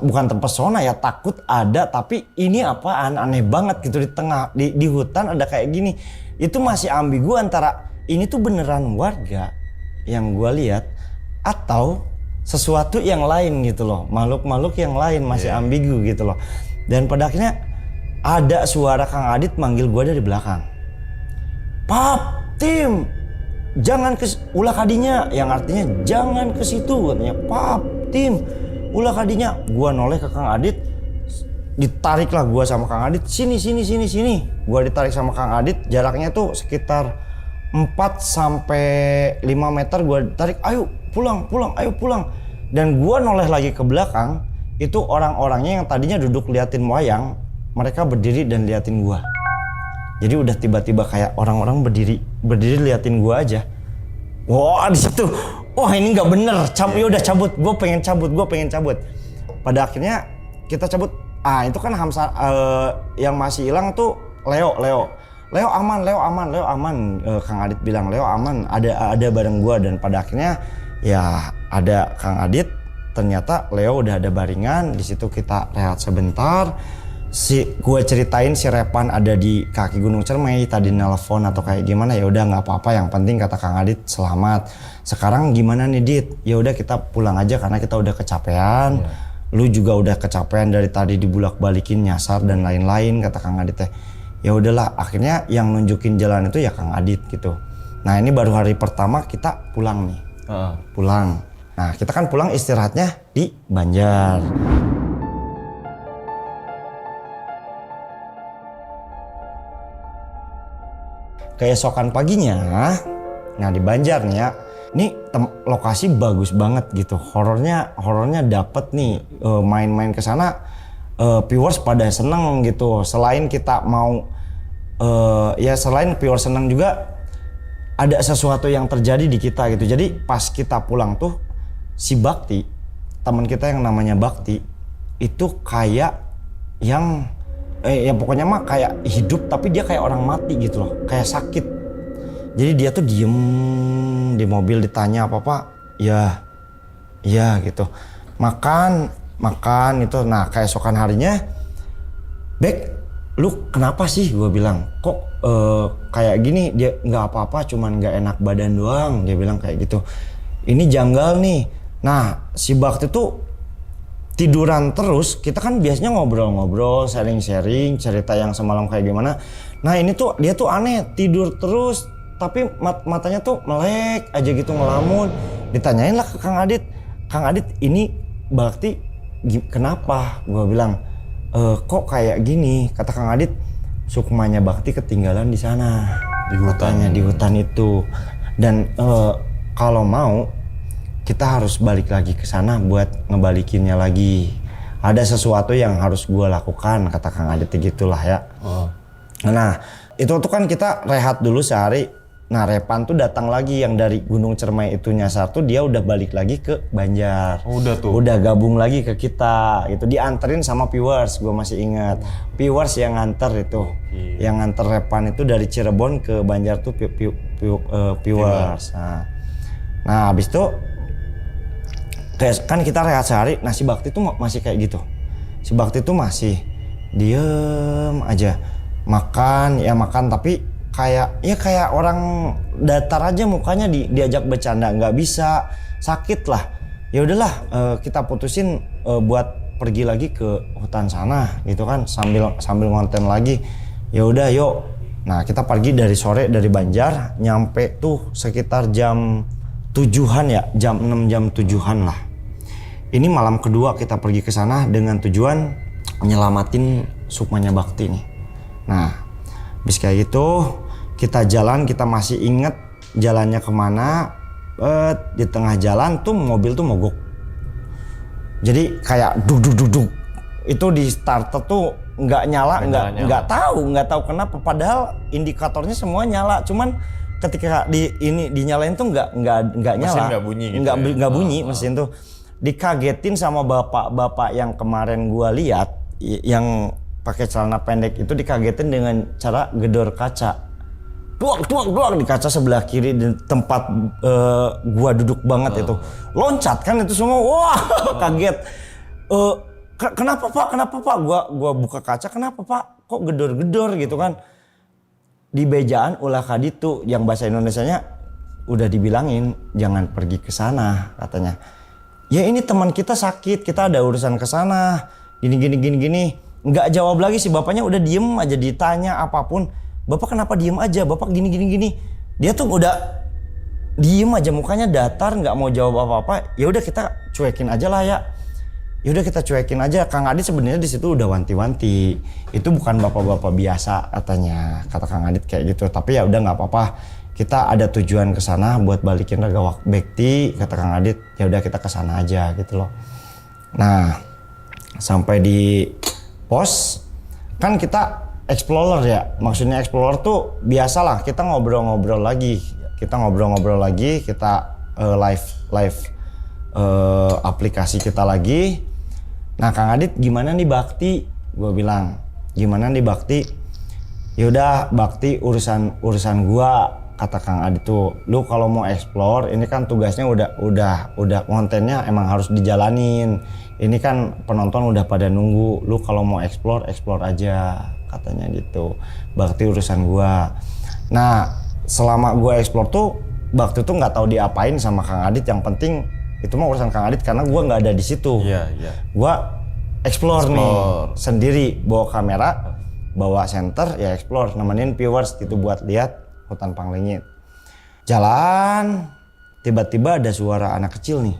bukan terpesona ya, takut ada, tapi ini apaan, aneh banget gitu di tengah di hutan ada kayak gini. Itu masih ambigu antara ini tuh beneran warga yang gua lihat atau sesuatu yang lain gitu loh, makhluk-makhluk yang lain, masih ambigu gitu loh. Dan pada akhirnya ada suara Kang Adit manggil gue dari belakang. Pap, Tim, jangan ke ulah kadinya, yang artinya jangan ke situ katanya. Pap, Tim, ulah kadinya. Gue noleh ke Kang Adit, ditariklah gue sama Kang Adit. Sini. Gue ditarik sama Kang Adit, jaraknya tuh sekitar 4-5 meter. Gue tarik, ayo pulang. Dan gue noleh lagi ke belakang, itu orang-orangnya yang tadinya duduk liatin wayang, mereka berdiri dan liatin gua. Jadi udah tiba-tiba kayak orang-orang berdiri liatin gua aja. Wah di situ, wah ini nggak bener. Udah cabut. Gua pengen cabut. Pada akhirnya kita cabut. Itu kan Hamsa yang masih hilang tuh Leo aman. Kang Adit bilang Leo aman, ada bareng gua, dan pada akhirnya ya ada Kang Adit, ternyata Leo udah ada baringan. Di situ kita rehat sebentar. Gue ceritain si Repan ada di kaki Gunung Cermai, tadi nelpon atau kayak gimana, ya udah nggak apa-apa, yang penting kata Kang Adit selamat. Sekarang gimana nih Dit? Ya udah kita pulang aja karena kita udah kecapean. Lu juga udah kecapean dari tadi dibulak-balikin nyasar dan lain-lain, kata Kang Adit teh. Ya udahlah, akhirnya yang nunjukin jalan itu ya Kang Adit gitu. Nah ini baru hari pertama kita pulang nih. Pulang. Nah kita kan pulang istirahatnya di Banjar. Keesokan paginya, nah di Banjar nih ya, ini lokasi bagus banget gitu, horornya dapet nih, main-main ke sana, viewers pada seneng gitu. Selain kita mau, selain viewers seneng juga, ada sesuatu yang terjadi di kita gitu. Jadi pas kita pulang tuh, si Bakti, teman kita yang namanya Bakti, itu kayak yang ya pokoknya mah kayak hidup tapi dia kayak orang mati gitu loh, kayak sakit. Jadi dia tuh diem di mobil, ditanya apa-apa, ya gitu. Makan itu. Nah keesokan harinya, Bek, lu kenapa sih? Gue bilang, kok kayak gini? Dia nggak apa-apa, cuman nggak enak badan doang. Dia bilang kayak gitu. Ini janggal nih. Nah si Bakti tuh tiduran terus. Kita kan biasanya ngobrol-ngobrol, sharing-sharing, cerita yang semalam kayak gimana. Nah ini tuh dia tuh aneh, tidur terus tapi matanya tuh melek aja gitu, ngelamun. Ditanyain lah ke Kang Adit, ini Bakti kenapa? Gua bilang, kok kayak gini? Kata Kang Adit, sukmanya Bakti ketinggalan di sana, di hutannya, di hutan itu. Dan kalau mau kita harus balik lagi ke sana buat ngebalikinnya lagi. Ada sesuatu yang harus gue lakukan, kata Kang Adit gitulah ya. Nah itu tuh kan kita rehat dulu sehari. Nah Repan tuh datang lagi yang dari Gunung Cermai itu nyasar tuh, dia udah balik lagi ke Banjar. Udah gabung lagi ke kita. Itu dianterin sama viewers, gue masih ingat. Viewers yang nganter itu, yang nganter Repan itu dari Cirebon ke Banjar tuh viewers. Nah habis itu kan kita rehat sehari. Nah si Bakti tuh masih kayak gitu. Si Bakti tuh masih diem aja, makan tapi kayak orang datar aja mukanya, diajak bercanda nggak bisa, sakit lah. Ya udahlah, kita putusin buat pergi lagi ke hutan sana gitu kan, sambil ngonten lagi. Ya udah yuk. Nah kita pergi dari sore dari Banjar, nyampe tuh sekitar jam 7-an ya, jam 6 jam 7-an lah. Ini malam kedua kita pergi ke sana dengan tujuan nyelamatin sukmanya Bakti nih. Nah, habis kayak gitu kita jalan, kita masih inget jalannya kemana. Di tengah jalan tuh mobil tuh mogok. Jadi kayak duk. Itu di starter tuh nggak nyala, nggak tahu kenapa. Padahal indikatornya semua nyala, cuman ketika dinyalain tuh nggak nyala. Mesin nggak bunyi gitu. Nggak bunyi mesin tuh. Dikagetin sama bapak yang kemarin gua lihat yang pakai celana pendek itu, dikagetin dengan cara gedor kaca. Tuak di kaca sebelah kiri di tempat gua duduk banget itu. Loncat kan itu semua. Wah, kaget. Kenapa Pak? Gua buka kaca, kenapa Pak? Kok gedor-gedor gitu kan? Di bejaan ulah kaditu, yang bahasa Indonesianya udah dibilangin jangan pergi ke sana katanya. Ya ini teman kita sakit, kita ada urusan ke sana. Gini. Nggak jawab lagi si bapaknya, udah diem aja. Ditanya apapun, Bapak kenapa diem aja? Bapak gini. Dia tuh udah diem aja, mukanya datar, nggak mau jawab apa-apa. Ya udah kita cuekin aja lah ya. Ya udah kita cuekin aja. Kang Adit sebenarnya di situ udah wanti-wanti. Itu bukan bapak-bapak biasa katanya, kata Kang Adit kayak gitu. Tapi ya udah nggak apa-apa. Kita ada tujuan ke sana buat balikin Raga Bakti, kata Kang Adit. Ya udah kita ke sana aja gitu loh. Nah, sampai di pos kan kita explorer ya. Maksudnya explorer tuh biasalah kita ngobrol-ngobrol lagi. Kita live aplikasi kita lagi. Nah, Kang Adit gimana nih Bakti? Gue bilang, gimana nih Bakti? Yaudah Bakti urusan gua, kata Kang Adit tuh. Lu kalau mau explore, ini kan tugasnya udah kontennya emang harus dijalanin. Ini kan penonton udah pada nunggu. Lu kalau mau explore aja, katanya gitu. Bakti urusan gua. Nah, selama gua explore tuh Bakti tuh nggak tahu diapain sama Kang Adit. Yang penting itu mah urusan Kang Adit karena gua nggak ada di situ. Iya. Gua explore nih sendiri, bawa kamera, bawa senter, ya explore, nemenin viewers gitu buat lihat hutan Panglingit. Jalan, tiba-tiba ada suara anak kecil nih,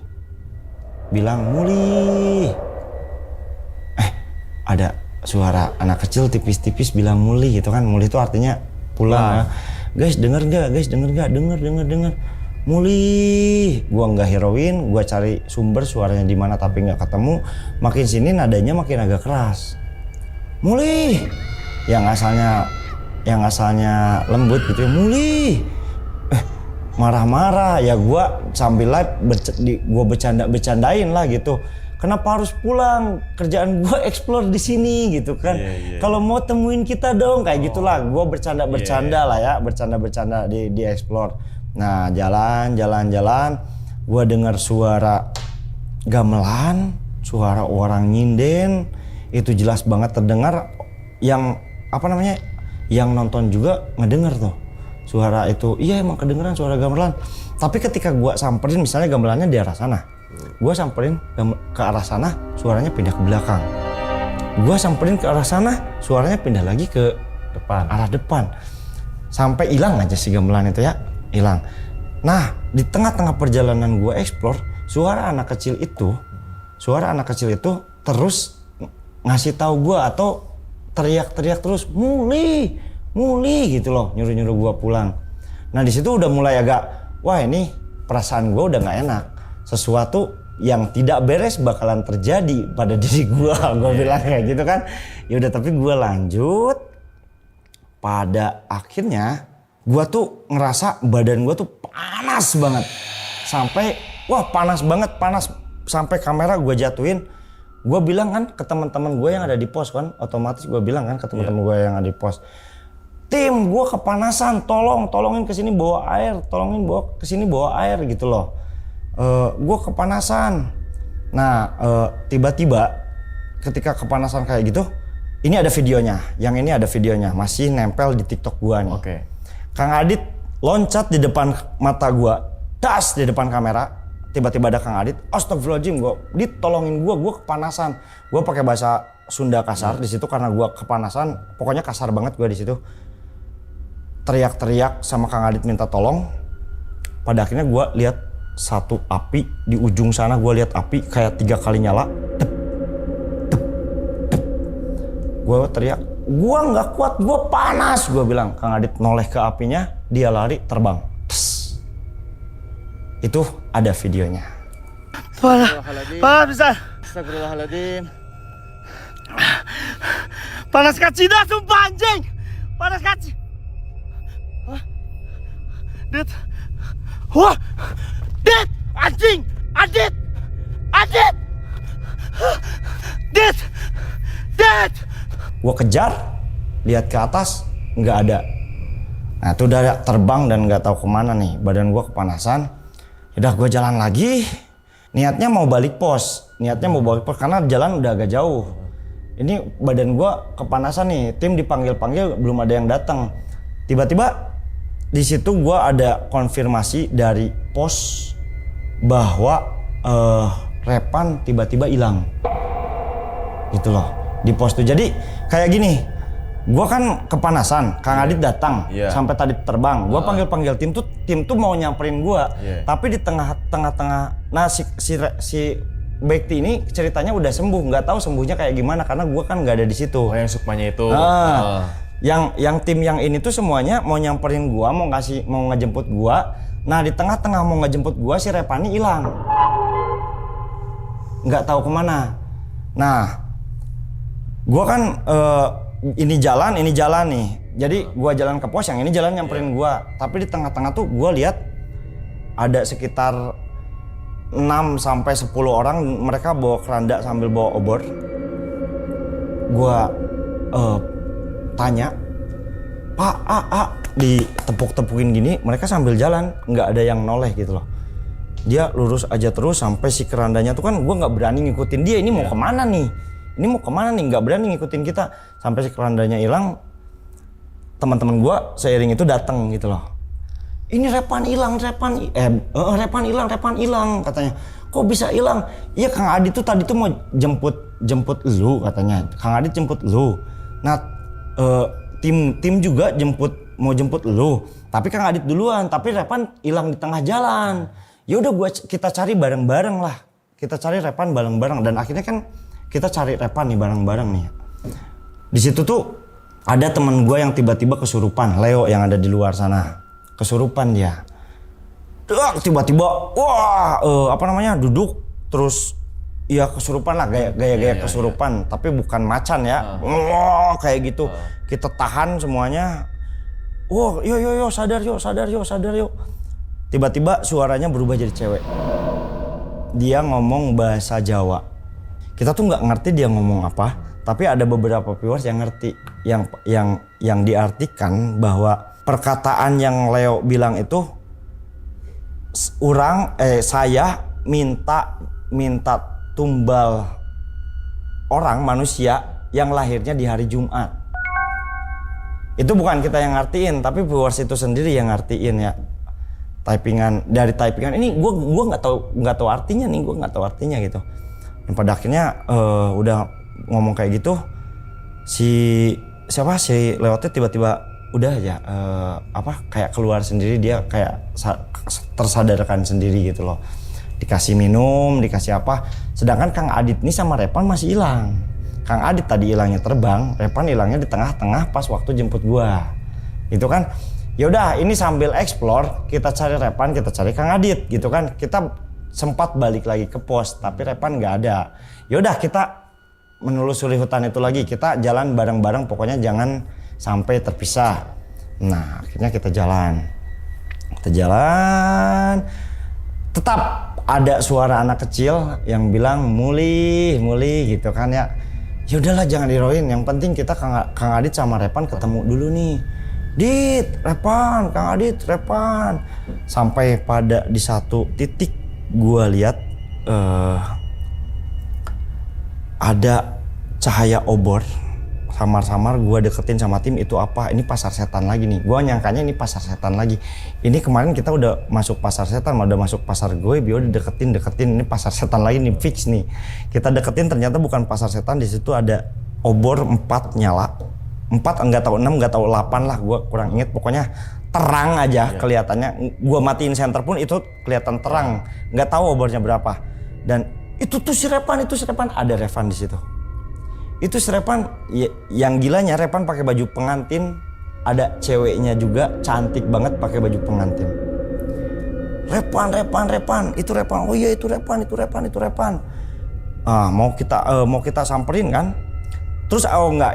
bilang Muli. Ada suara anak kecil tipis-tipis bilang Muli gitu kan. Muli itu artinya pulang. Guys denger nggak? Denger. Muli, gua nggak heroin, gua cari sumber suaranya di mana tapi nggak ketemu. Makin sini nadanya makin agak keras. Muli, yang asalnya lembut gitu ya. Muli, marah-marah ya. Gua sambil live gua bercandain lah gitu. Kenapa harus pulang? Kerjaan gua explore di sini gitu kan. Kalau mau temuin kita dong kayak gitulah. Gua bercanda lah ya, bercanda di explore. Nah, jalan, gua dengar suara gamelan, suara orang nyinden, itu jelas banget terdengar. Yang yang nonton juga ngedenger tuh suara itu. Iya emang kedengeran suara gamelan. Tapi ketika gua samperin, misalnya gamelannya di arah sana, gua samperin ke arah sana, suaranya pindah ke belakang. Gua samperin ke arah sana, suaranya pindah lagi ke arah depan. Sampai hilang aja si gamelan itu ya. Hilang. Nah, di tengah-tengah perjalanan gue explore, suara anak kecil itu terus ngasih tahu gue atau teriak-teriak terus, Muli gitu loh, nyuruh-nyuruh gue pulang. Nah, di situ udah mulai agak, wah ini perasaan gue udah nggak enak. Sesuatu yang tidak beres bakalan terjadi pada diri gue. Gue bilang kayak gitu kan. Ya udah, tapi gue lanjut. Pada akhirnya gue tuh ngerasa badan gue tuh panas banget. Sampai panas banget. Sampai kamera gue jatuhin. Gue bilang kan ke teman-teman gue yang ada di pos kan. Otomatis gue bilang kan ke teman-teman gue yang ada di pos. Tim, gue kepanasan, tolongin kesini bawa air. Kesini bawa air gitu loh. Gue kepanasan. Nah tiba-tiba ketika kepanasan kayak gitu. Ini ada videonya. Yang ini ada videonya. Masih nempel di TikTok gue nih. Oke. Kang Adit loncat di depan mata gua, das di depan kamera. Tiba-tiba ada Kang Adit, astagfirullahaladzim, ditolongin gua kepanasan. Gua pakai bahasa Sunda kasar di situ karena gua kepanasan. Pokoknya kasar banget gua di situ. Teriak-teriak sama Kang Adit minta tolong. Pada akhirnya gua lihat satu api di ujung sana. Gua lihat api kayak 3 kali nyala. Tep, tep, tep. Gua teriak, gua nggak kuat, gua panas, gua bilang. Kang Adit noleh ke apinya, dia lari terbang. Tss. Itu ada videonya. Panas besar. Astagfirullahaladzim. Panas kaci dah, sumpah anjing. Panas kaci. Dit. Wah. Dit, anjing. Adit. Dit. Gue kejar, lihat ke atas, nggak ada. Nah itu udah terbang dan nggak tahu kemana nih. Badan gue kepanasan. Udah gue jalan lagi. Niatnya mau balik pos karena jalan udah agak jauh. Ini badan gue kepanasan nih. Tim dipanggil belum ada yang datang. Tiba-tiba di situ gue ada konfirmasi dari pos bahwa Repan tiba-tiba hilang. Gitu loh. Di pos tuh. Jadi kayak gini, gue kan kepanasan, Kang Adit datang sampai tadi terbang. Gue panggil tim tuh mau nyamperin gue, tapi di tengah-tengah, nah si Bekti ini ceritanya udah sembuh, nggak tahu sembuhnya kayak gimana karena gue kan nggak ada di situ. Yang Sukmanya itu. Yang tim yang ini tuh semuanya mau nyamperin gue, mau ngejemput gue. Nah di tengah-tengah mau ngejemput gue si Repani hilang, nggak tahu kemana. Nah gue kan ini jalan nih. Jadi gue jalan ke pos, yang ini jalan nyamperin gue. Tapi di tengah-tengah tuh gue lihat ada sekitar 6 sampai 10 orang, mereka bawa keranda sambil bawa obor. gua tanya, Pak, ditepuk-tepukin gini, mereka sambil jalan, nggak ada yang noleh gitu loh. Dia lurus aja terus sampai si kerandanya tuh kan gue nggak berani ngikutin dia, ini mau kemana nih? Ini mau kemana nih? Nggak berani ngikutin kita. Sampai si kerandanya hilang, teman-teman gue seiring itu datang gitu loh. Ini Repan hilang katanya. Kok bisa hilang? Iya Kang Adit tuh tadi tuh mau jemput lu katanya. Kang Adit jemput lu. Nah tim juga mau jemput lu. Tapi Kang Adit duluan. Tapi Repan hilang di tengah jalan. Ya udah kita cari bareng-bareng lah. Kita cari Repan bareng-bareng dan akhirnya kan kita cari Repan nih bareng-bareng nih. Di situ tuh ada teman gue yang tiba-tiba kesurupan, Leo yang ada di luar sana. Kesurupan dia. Tiba-tiba duduk terus ya kesurupan lah gaya kesurupan tapi bukan macan ya. Kayak gitu. Kita tahan semuanya. Yo sadar yuk. Tiba-tiba suaranya berubah jadi cewek. Dia ngomong bahasa Jawa. Kita tuh nggak ngerti dia ngomong apa, tapi ada beberapa viewers yang ngerti, yang diartikan bahwa perkataan yang Leo bilang itu saya minta tumbal orang manusia yang lahirnya di hari Jumat. Itu bukan kita yang ngertiin, tapi viewers itu sendiri yang ngertiin ya. Dari typingan ini gue nggak tahu artinya gitu. Dan pada akhirnya udah ngomong kayak gitu, si Leotnya tiba-tiba udah aja kayak keluar sendiri, dia kayak tersadarkan sendiri gitu loh. Dikasih minum, dikasih apa. Sedangkan Kang Adit nih sama Repan masih hilang. Kang Adit tadi hilangnya terbang, Repan hilangnya di tengah-tengah pas waktu jemput gua. Itu kan. Ya udah, ini sambil explore, kita cari Repan, kita cari Kang Adit gitu kan. Kita sempat balik lagi ke pos, tapi Repan nggak ada. Ya udah, kita menelusuri hutan itu lagi. Kita jalan bareng-bareng, pokoknya jangan sampai terpisah. Nah, akhirnya kita jalan. Tetap ada suara anak kecil yang bilang muli gitu kan ya. Ya udahlah, jangan diroin. Yang penting kita Kang Adit sama Repan ketemu dulu nih. Dit, Repan, Kang Adit, Repan. Sampai pada di satu titik gua lihat ada cahaya obor. Samar-samar gua deketin sama tim, itu apa? Ini pasar setan lagi nih. Gua nyangkanya ini pasar setan lagi. Ini kemarin kita udah masuk pasar setan, udah masuk pasar gue, bio deketin. Ini pasar setan lagi nih, fix nih. Kita deketin, ternyata bukan pasar setan, di situ ada obor 4 nyala. 4 enggak tahu 6 enggak tahu 8 lah, gue kurang inget, pokoknya terang aja kelihatannya. Gue matiin senter pun itu kelihatan terang, nggak tahu obornya berapa. Dan itu si Repan ada Revan di situ. Itu si Repan, yang gilanya Repan pakai baju pengantin, ada ceweknya juga cantik banget pakai baju pengantin. Repan, itu Repan. Oh iya itu Repan. Mau kita samperin kan? Terus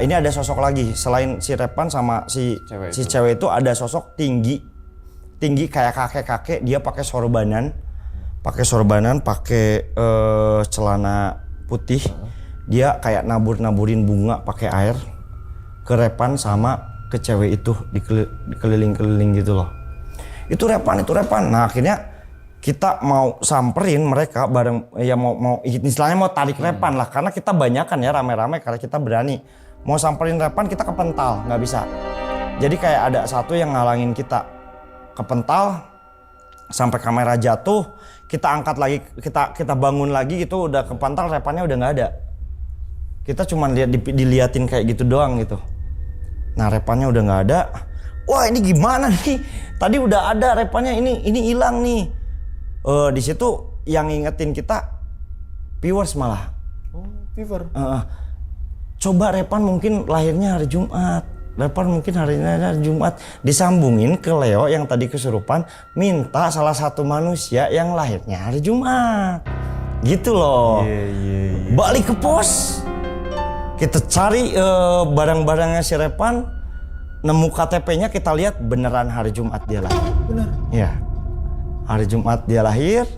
ini ada sosok lagi selain si Repan sama si cewek itu ada sosok tinggi kayak kakek, dia pakai sorbanan, pakai celana putih, dia kayak naburin bunga pakai air ke Repan sama ke cewek itu dikeliling gitu loh. Itu Repan. Nah akhirnya kita mau samperin mereka bareng, ya mau istilahnya mau tarik Repan lah, karena kita banyakan ya, rame-rame, karena kita berani. Mau samperin Repan kita kepental, nggak bisa. Jadi kayak ada satu yang ngalangin kita, kepental sampai kamera jatuh, kita angkat lagi, kita bangun lagi gitu, udah kepental, Repannya udah nggak ada. Kita cuma diliatin kayak gitu doang gitu. Nah Repannya udah nggak ada. Wah ini gimana nih? Tadi udah ada Repannya, ini hilang nih. Di situ yang ngingetin kita viewers malah. Oh, viewer. Coba Repan mungkin lahirnya hari Jumat. Disambungin ke Leo yang tadi kesurupan, minta salah satu manusia yang lahirnya hari Jumat. Gitu loh. Yeah. Balik ke pos. Kita cari barang-barangnya si Repan, nemu KTP-nya, kita lihat beneran hari Jumat dia lahir. Bener. Iya. Hari Jumat dia lahir.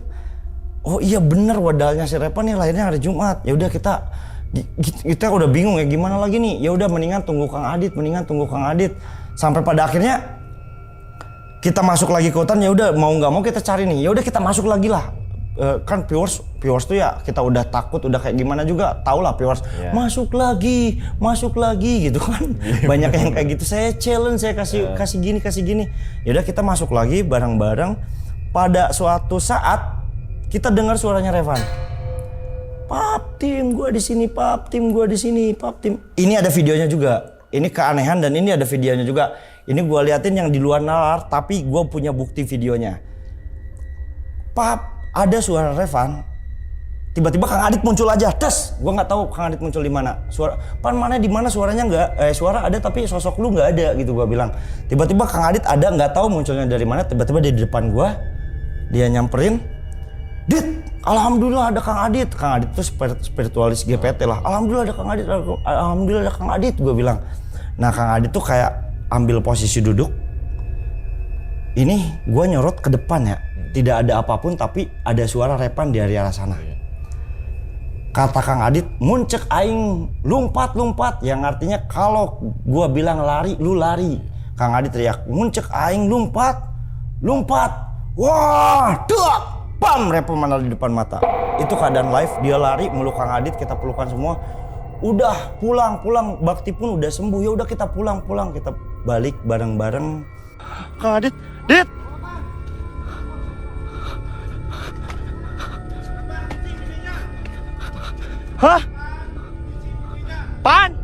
Oh iya bener, wadalnya si Repan nih lahirnya hari Jumat. Ya udah kita Kita udah bingung ya gimana lagi nih. Ya udah mendingan tunggu Kang Adit. Sampai pada akhirnya kita masuk lagi ke hutan. Ya udah mau nggak mau kita cari nih. Ya udah kita masuk lagi lah. Kan viewers tuh ya kita udah takut, udah kayak gimana juga, tau lah viewers. Masuk lagi gitu kan. Banyak yang kayak gitu. Saya challenge, saya kasih gini. Ya udah kita masuk lagi bareng-bareng. Pada suatu saat kita dengar suaranya Revan. Pap tim gua di sini. Ini ada videonya juga. Ini keanehan dan ini ada videonya juga. Ini gua liatin yang di luar nalar, tapi gua punya bukti videonya. Pap, ada suara Revan. Tiba-tiba Kang Adit muncul aja. Tes, gua nggak tahu Kang Adit muncul di mana. Suara pan mana di mana suaranya nggak, suara ada tapi sosok lu nggak ada gitu gua bilang. Tiba-tiba Kang Adit ada, nggak tahu munculnya dari mana. Tiba-tiba di depan gua, dia nyamperin. Dit, alhamdulillah ada Kang Adit. Kang Adit tuh spiritualis GPT lah. Alhamdulillah ada Kang Adit, gua bilang. Nah Kang Adit tuh kayak ambil posisi duduk. Ini gua nyorot ke depan ya. Tidak ada apapun tapi ada suara Repan di arah sana. Kata Kang Adit, muncek aing lumpat, yang artinya kalau gua bilang lari, lu lari. Kang Adit teriak, muncek aing lumpat. Wah, dek, bam, Repan mana di depan mata. Itu keadaan live, dia lari meluk Kang Adit, kita pelukan semua. Udah pulang, Bakti pun udah sembuh. Ya udah kita pulang, kita balik bareng-bareng. Kang Adit, Dit. Hah? Pan?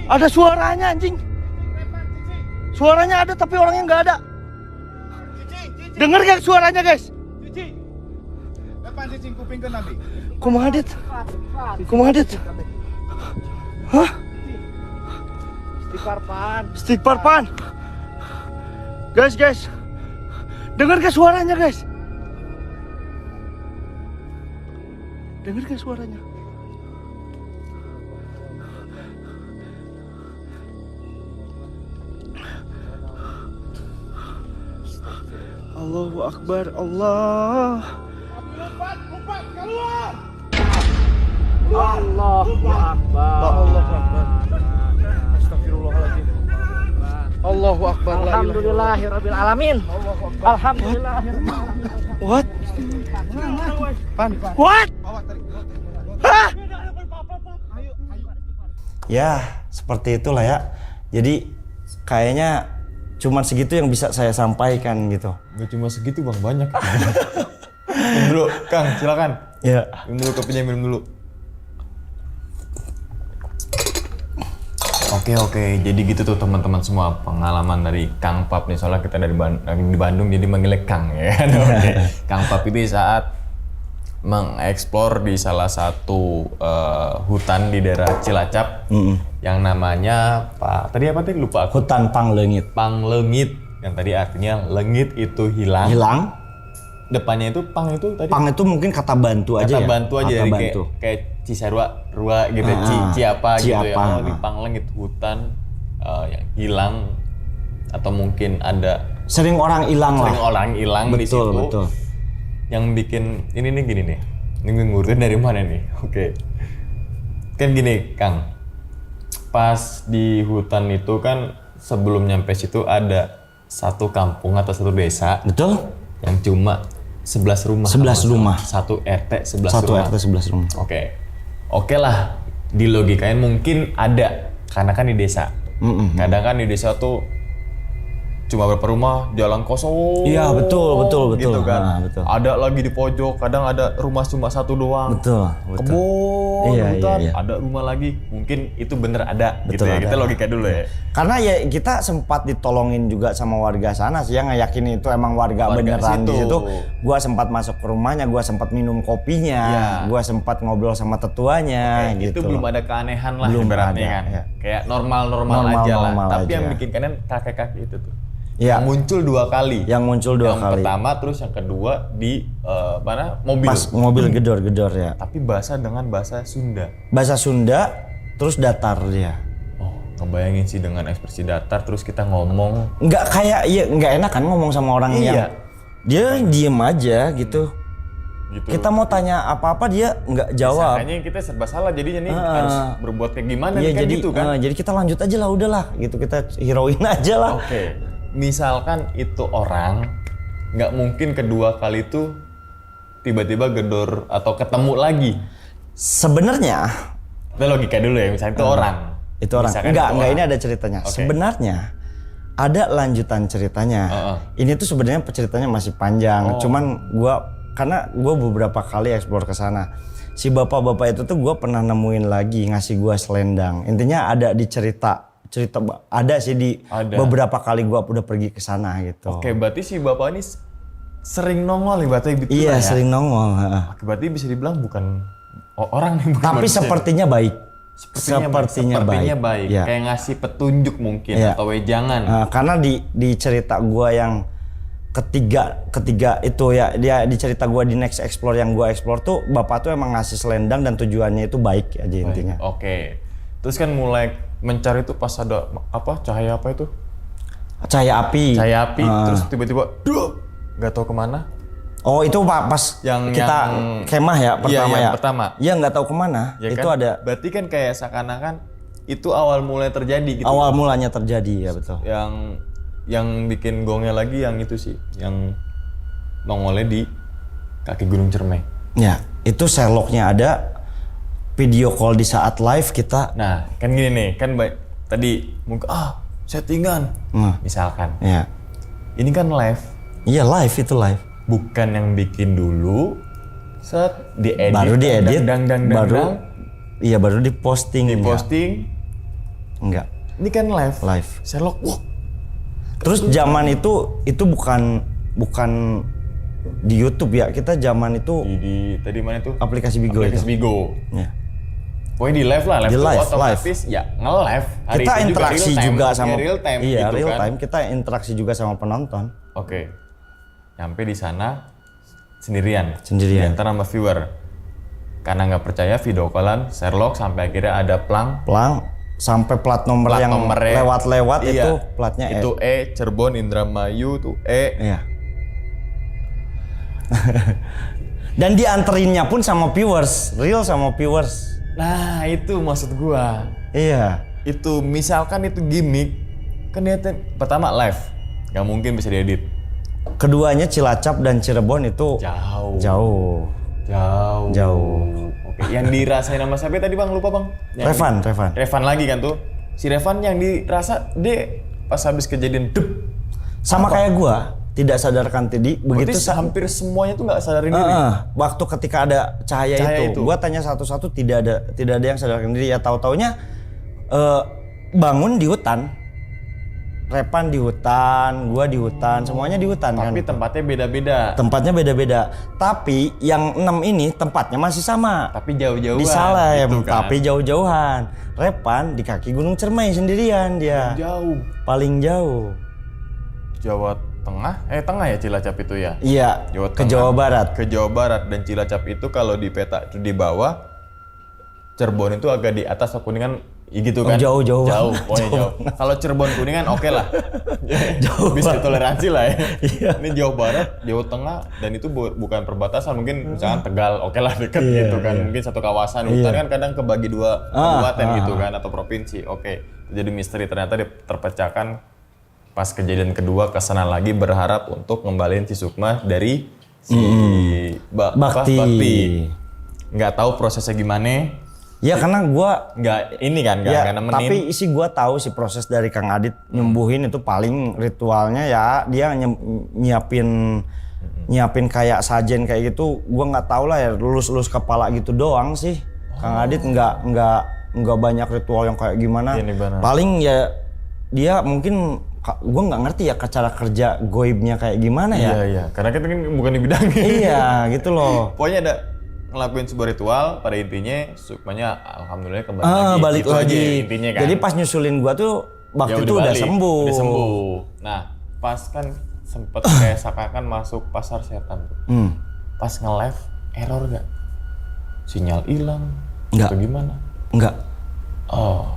Ada suaranya anjing. Suaranya ada tapi orangnya nggak ada. Dengar gak suaranya guys? Kapan cicing kuping ke nabi? Kumadit. Hah? Istighfar pan. Guys. Dengar gak suaranya guys? Dengar gak suaranya? Allahu Akbar, Allah. Lompat, keluar. Allahu Akbar. Astagfirullahaladzim. Allahu Akbar. Alhamdulillahirabbil alamin. What? Pan. What? Bawa tarik. Hah? Ayo. Ya, seperti itulah ya. Jadi kayaknya cuman segitu yang bisa saya sampaikan gitu. Gak cuma segitu bang, banyak. Minum dulu, Kang, silakan. Ya. Minum dulu kopinya, minum dulu. Oke, jadi gitu tuh teman-teman semua pengalaman dari Kang Pap nih, soalnya kita di Bandung jadi manggilnya Kang ya. Kang Pap itu saat mengeksplor di salah satu hutan di daerah Cilacap yang namanya tadi apa tadi lupa aku. Hutan Panglengit. Panglengit yang tadi artinya lengit itu hilang. Depannya itu pang itu tadi. Pang itu mungkin kata bantu aja ya. Kata bantu aja dari kayak Cisarua, Rua gitu, Ciapa gitu ya. Oh, di Panglengit hutan yang hilang atau mungkin ada sering orang hilang di situ. Betul. Yang bikin ini nih gini nih. Ini ngurutin dari mana nih? Oke. Kan gini, Kang. Pas di hutan itu kan sebelum nyampe situ ada satu kampung atau satu desa. Betul. Yang cuma 11 rumah. 11 rumah. Satu RT 11 satu rumah. RT 11 rumah. Oke lah. Dilogikain mungkin ada karena kan di desa. Kadang kan di desa tuh cuma beberapa rumah, jalan kosong. Iya betul. Gitu kan. Nah, betul. Ada lagi di pojok, kadang ada rumah cuma satu doang. Betul. Kebun, hutan, Iya. ada rumah lagi. Mungkin itu bener ada gitu Betul, ya. ada. Kita logika dulu ya. Karena ya kita sempat ditolongin juga sama warga sana sih yang ngeyakini itu emang warga beneran situ. di situ. Gua sempat masuk ke rumahnya, gua sempat minum kopinya, gua sempat ngobrol sama tetuanya gitu. Itu belum ada keanehan lah Belum ibaratnya ada, kan. ya. Kayak normal aja lah. Tapi aja. yang bikin kalian kakek-kakek itu tuh. Ya. Yang muncul dua kali. Yang pertama terus yang kedua di mana? Mobil. Pas mobil gedor ya. Tapi bahasa dengan bahasa Sunda. Bahasa Sunda terus datar dia. Oh, ngebayangin sih dengan ekspresi datar terus kita ngomong. Nggak kayak ya nggak enak kan ngomong sama orang yang dia diem aja gitu. gitu. Kita mau tanya apa-apa dia nggak jawab. Makanya kita serba salah jadinya nih harus berbuat kayak gimana Iya, nih kan jadi gitu kan. jadi kita lanjut aja lah, udahlah gitu, kita heroin aja lah. Oke. Misalkan itu orang nggak mungkin kedua kali itu tiba-tiba gedor atau ketemu lagi. Sebenarnya Kita logika dulu ya, misalnya itu orang. itu orang. Misalkan Enggak, itu orang. ini ada ceritanya. Oke. Sebenarnya ada lanjutan ceritanya. Ini tuh sebenarnya ceritanya masih panjang. Cuman karena gua beberapa kali eksplor ke sana. Si bapak-bapak itu tuh gua pernah nemuin lagi ngasih gua selendang. Intinya ada di cerita ada sih di beberapa kali gua udah pergi ke sana gitu. Oke, berarti si bapak ini sering nongol nih berarti gitu Iya, ya? sering nongol. Oke, berarti bisa dibilang bukan orang nih, bukan Tapi manusia. sepertinya baik. Sepertinya baik. Ya. Kayak ngasih petunjuk mungkin Iya. atau wejangan. Karena di cerita gua yang ketiga itu ya, dia di cerita gua di next explore yang gua explore tuh bapak tuh emang ngasih selendang dan tujuannya itu baik aja intinya. Oke. Terus kan mulai mencari tuh pas ada cahaya apa itu? Cahaya api. Cahaya api. Terus tiba-tiba, nggak tahu kemana. Oh itu pas Yang kemah ya pertama yang ya. pertama. Iya nggak tahu kemana. Ya itu kan? ada. Berarti kan kayak seakan-akan itu awal mulai terjadi gitu. Awal mulanya terjadi ya betul. Yang bikin gongnya lagi yang itu sih, yang nongolnya di kaki Gunung Cermai. Ya itu Sherlocknya ada. Video call di saat live kita. Nah kan gini nih, kan tadi mungkin settingan, misalkan. Ya. Ini kan live. Iya live itu live. Bukan yang bikin dulu, diedit. Baru diedit. Baru. Iya baru diposting. Diposting. Enggak. Ini kan live. Live. Sherlock. Wah. Terus zaman itu bukan di YouTube ya. Kita zaman itu Di tadi mana tuh? aplikasi Bigo Aplikasi itu. Bigo. Ya. Pokoknya di live lah, Di tuh live, otomatis ya nge-live. Hari Kita itu interaksi real time, juga sama real time iya, gitu real kan. time. Kita interaksi juga sama penonton. Oke. Nyampe di sana sendirian. Sendirian. Diantar sama viewer. Karena nggak percaya video callan Sherlock sampai akhirnya ada Pelang sampai plat nomor yang nomornya. lewat-lewat Iya. itu platnya Itu Cirebon, Indramayu tuh Iya. Dan dianterinnya pun sama viewers, real sama viewers. Nah itu maksud gua. Iya. Itu misalkan itu gimmick, kan niatnya pertama live, nggak mungkin bisa diedit. Keduanya Cilacap dan Cirebon itu Jauh. Jauh. Oke. Yang dirasain sama siapa tadi bang? Lupa bang. Revan. Revan lagi kan tuh. Si Revan yang dirasa dia pas habis kejadian Sama kayak gua, tidak sadarkan tadi begitu berarti hampir semuanya tuh nggak sadarin diri. waktu ketika ada cahaya itu, gua tanya satu-satu tidak ada yang sadarkan diri ya, tahu-taunya bangun di hutan. Repan di hutan, gua di hutan, semuanya di hutan. Tapi kan. tempatnya beda-beda. Tempatnya beda-beda. Tapi yang 6 ini tempatnya masih sama. Tapi jauh-jauhan. Di Salem, gitu kan. tapi jauh-jauhan. Repan di kaki Gunung Cermai sendirian dia. Jauh. Paling jauh. Jawa Tengah? Tengah ya Cilacap itu ya? Iya, Jawa ke Tengah. Jawa Barat. Ke Jawa Barat dan Cilacap itu kalau di peta itu di bawah, Cirebon itu agak di atas, Kuningan gitu kan? Jauh. Pokoknya jauh. Kalau Cirebon Kuningan oke lah. Jauh Bisa toleransi lah ya. Iya. Ini Jawa Barat, Jawa Tengah, dan itu bukan perbatasan, mungkin misalkan Tegal, oke lah deket Iya, gitu kan. iya. Mungkin satu kawasan, hutan kan kadang kebagi dua kabupaten gitu kan, atau provinsi. Oke, jadi misteri ternyata terpecahkan pas kejadian kedua, kesana lagi berharap untuk ngembaliin si Sukma dari si Bakti. Nggak tahu prosesnya gimana. Ya karena gua Nggak nemenin. tapi isi gua tahu sih proses dari Kang Adit nyembuhin itu paling ritualnya ya dia nyiapin kayak sajen kayak gitu. Gua nggak tahu lah ya, lulus kepala gitu doang sih. Kang Adit nggak banyak ritual yang kayak gimana. Paling ya dia mungkin gua nggak ngerti ya cara kerja goibnya kayak gimana ya. Iya. Karena kita kan bukan di bidangnya. Iya gitu loh. Pokoknya ada ngelakuin sebuah ritual, pada intinya Sukmanya alhamdulillah balik gitu lagi. aja intinya kan. Jadi pas nyusulin gua tuh waktu itu udah sembuh. Nah, pas kan sempet kayak seakan masuk pasar setan tuh. Pas nge-live error gak? Sinyal hilang? Nggak. Atau gimana? Enggak. Oh.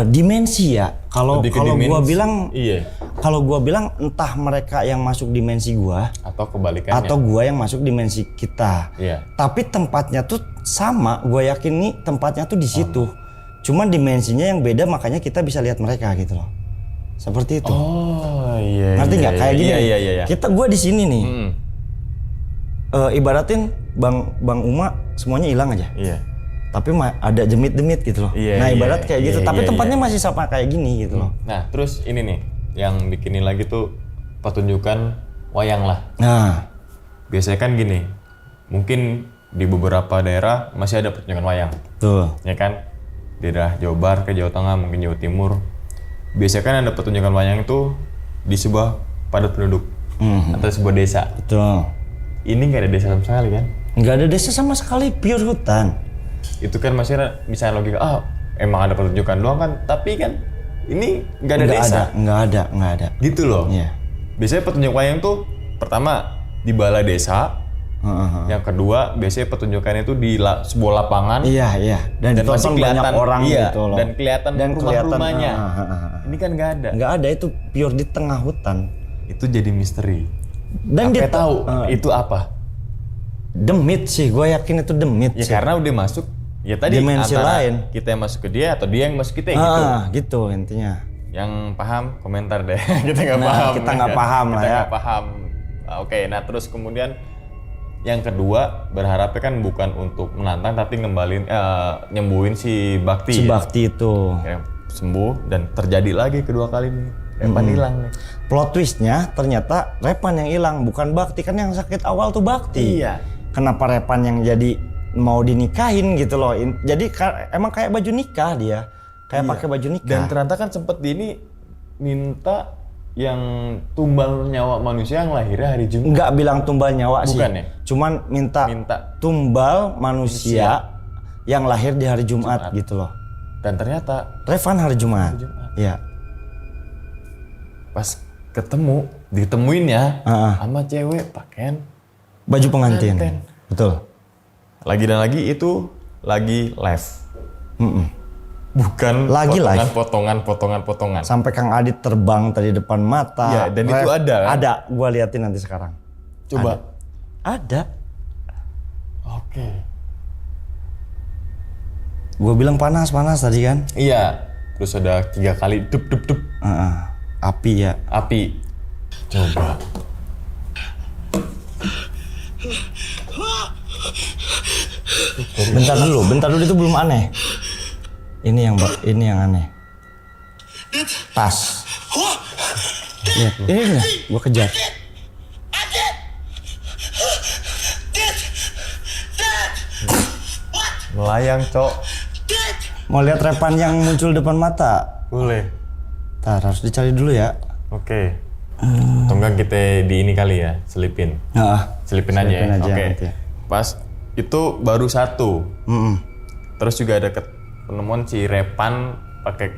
Dimensi ya. Kalau Lebih ke gua dimensi. bilang Iya. kalau gua bilang entah mereka yang masuk dimensi gua Atau kebalikannya. atau gua yang masuk dimensi kita. Iya. Tapi tempatnya tuh sama, gua yakin nih tempatnya tuh di situ. Cuman dimensinya yang beda makanya kita bisa lihat mereka gitu loh. Seperti itu. Oh iya. Ngerti nggak? Kayak gini. Iya. Gua di sini nih. Hmm. Ibaratin Bang Uma semuanya hilang aja. Iya. Tapi ada jemit-jemit gitu loh. Iya, nah iya, ibarat kayak gitu. iya, Tapi iya, tempatnya iya. masih sama kayak gini gitu loh. Nah terus ini nih yang bikinin lagi tuh pertunjukan wayang lah. Nah, Biasanya kan gini, mungkin di beberapa daerah masih ada pertunjukan wayang, tuh. ya kan? Di daerah Jawa Barat, ke Jawa Tengah, mungkin Jawa Timur. Biasanya kan ada pertunjukan wayang itu di sebuah padat penduduk atau sebuah desa. Betul. Ini nggak ada desa sama sekali kan? Nggak ada desa sama sekali, pure hutan. Itu kan masih misalnya logika, emang ada pertunjukan doang kan? Tapi kan ini nggak ada desa. Nggak ada. Gitu loh. Iya. Biasanya pertunjukan wayang tuh pertama di balai desa. Yang kedua, biasanya pertunjukan itu di sebuah lapangan. Iya. Dan Dan masih ditonton banyak kelihatan orang iya, gitu loh. dan kelihatan rumah-rumahnya. Ini kan nggak ada. Nggak ada, itu pure di tengah hutan. Itu jadi misteri. Dan Sampai dia tahu itu apa? demit sih, gue yakin itu demit Ya sih. karena udah masuk. Ya tadi Dimensi antara lain. kita yang masuk ke dia atau dia yang masuk kita gitu. Gitu intinya. Yang paham komentar deh. Kita nggak Nah, paham. kita nggak paham lah Kita ya. nggak paham. Oke, nah terus kemudian yang kedua berharapnya kan bukan untuk menantang tapi nyembuhin si Bakti. Si ya. Bakti itu. Kayak sembuh dan terjadi lagi kedua kali nih. Repan hilang nih. Plot twistnya ternyata Repan yang hilang, bukan Bakti. Kan yang sakit awal tuh Bakti. Iya. Kenapa Repan yang jadi mau dinikahin gitu loh. Jadi emang kayak baju nikah dia. Kayak pakai baju nikah. Dan ternyata kan sempet ini minta yang tumbal nyawa manusia yang lahirnya hari Jumat. Nggak bilang tumbal nyawa sih. Bukan ya? Cuman minta tumbal manusia yang lahir di hari Jumat gitu loh. Dan ternyata Revan hari Jumat. Iya. pas ditemuinnya sama cewek pakaian Baju pengantin. pengantin. Betul. Lagi dan lagi itu lagi live. Bukan Lagi live. potongan. Sampai Kang Adit terbang tadi depan mata. Iya, dan itu ada, kan? Ada, gua liatin nanti sekarang. Coba. Ada. Oke. Gua bilang panas tadi kan. Iya. Terus ada 3 kali dup. Api ya. Api. Coba. Bentar dulu itu belum aneh. Ini yang aneh. Tas. Lihat, ini enggak, gua kejar. Melayang, Cok. Mau lihat Repan yang muncul depan mata? Boleh. Ntar harus dicari dulu ya. Oke. Atau enggak kita di ini kali ya, selipin. Selipin aja ya. Oke. nanti ya. Pas itu baru 1. Terus juga ada penemuan si Repan pakai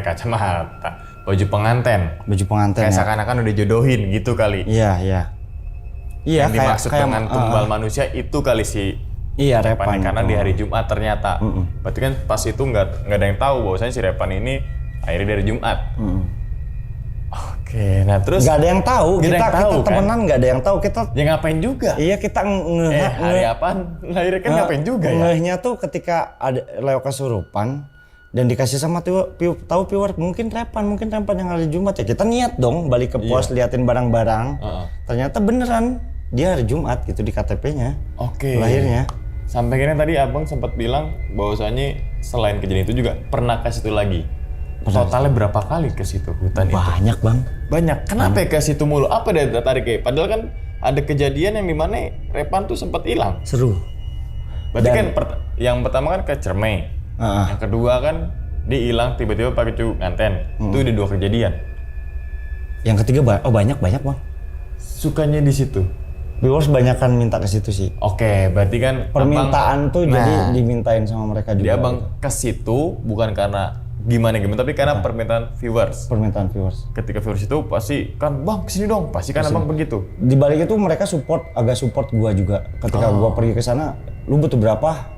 kacamata, baju pengantin. Baju pengantin Kayak ya. seakan-akan udah jodohin gitu kali. Iya. Iya, Yang dimaksud dengan tumbal manusia itu kali si iya, Repan Repan karena itu. di hari Jumat ternyata. Berarti kan pas itu nggak ada yang tahu bahwasanya si Repan ini akhirnya dari Jumat. Oke, nah terus Nggak ada yang tahu. Nggak ada Kita yang tahu, kan? temenan nggak ada yang tahu. Kita ya ngapain juga? iya kita Hari apaan? Lahirnya kan ngapain juga ya? ngehnya tuh ketika ada Leo kesurupan dan dikasih sama tahu viewer mungkin Repan yang hari Jumat ya, kita niat dong balik ke pos liatin barang-barang. Ternyata beneran dia hari Jumat gitu di KTP-nya. Oke. Lahirnya. Sampai kira tadi abang sempat bilang bahwasanya selain kejadian itu juga pernah ke situ lagi. Totalnya berapa kali ke situ hutan itu? Banyak bang. Banyak. Kenapa ya ke situ mulu? Apa daya tariknya? Padahal kan ada kejadian yang dimana Repan tuh sempat hilang. Seru. Berarti kan yang pertama kan ke Cermai. Yang kedua kan dia hilang tiba-tiba pakai cukup nganten. Itu udah 2 kejadian. Yang ketiga banyak bang. Sukanya di situ. Viewers banyakan minta ke situ sih. Oke, berarti kan Permintaan tuh jadi dimintain sama mereka juga. dia abang ke situ bukan karena gimana tapi karena permintaan viewers. Permintaan viewers. Ketika viewers itu pasti kan bang kesini dong, pasti kan abang begitu. Di balik itu mereka agak support gua juga. Ketika gua pergi ke sana, lu butuh berapa?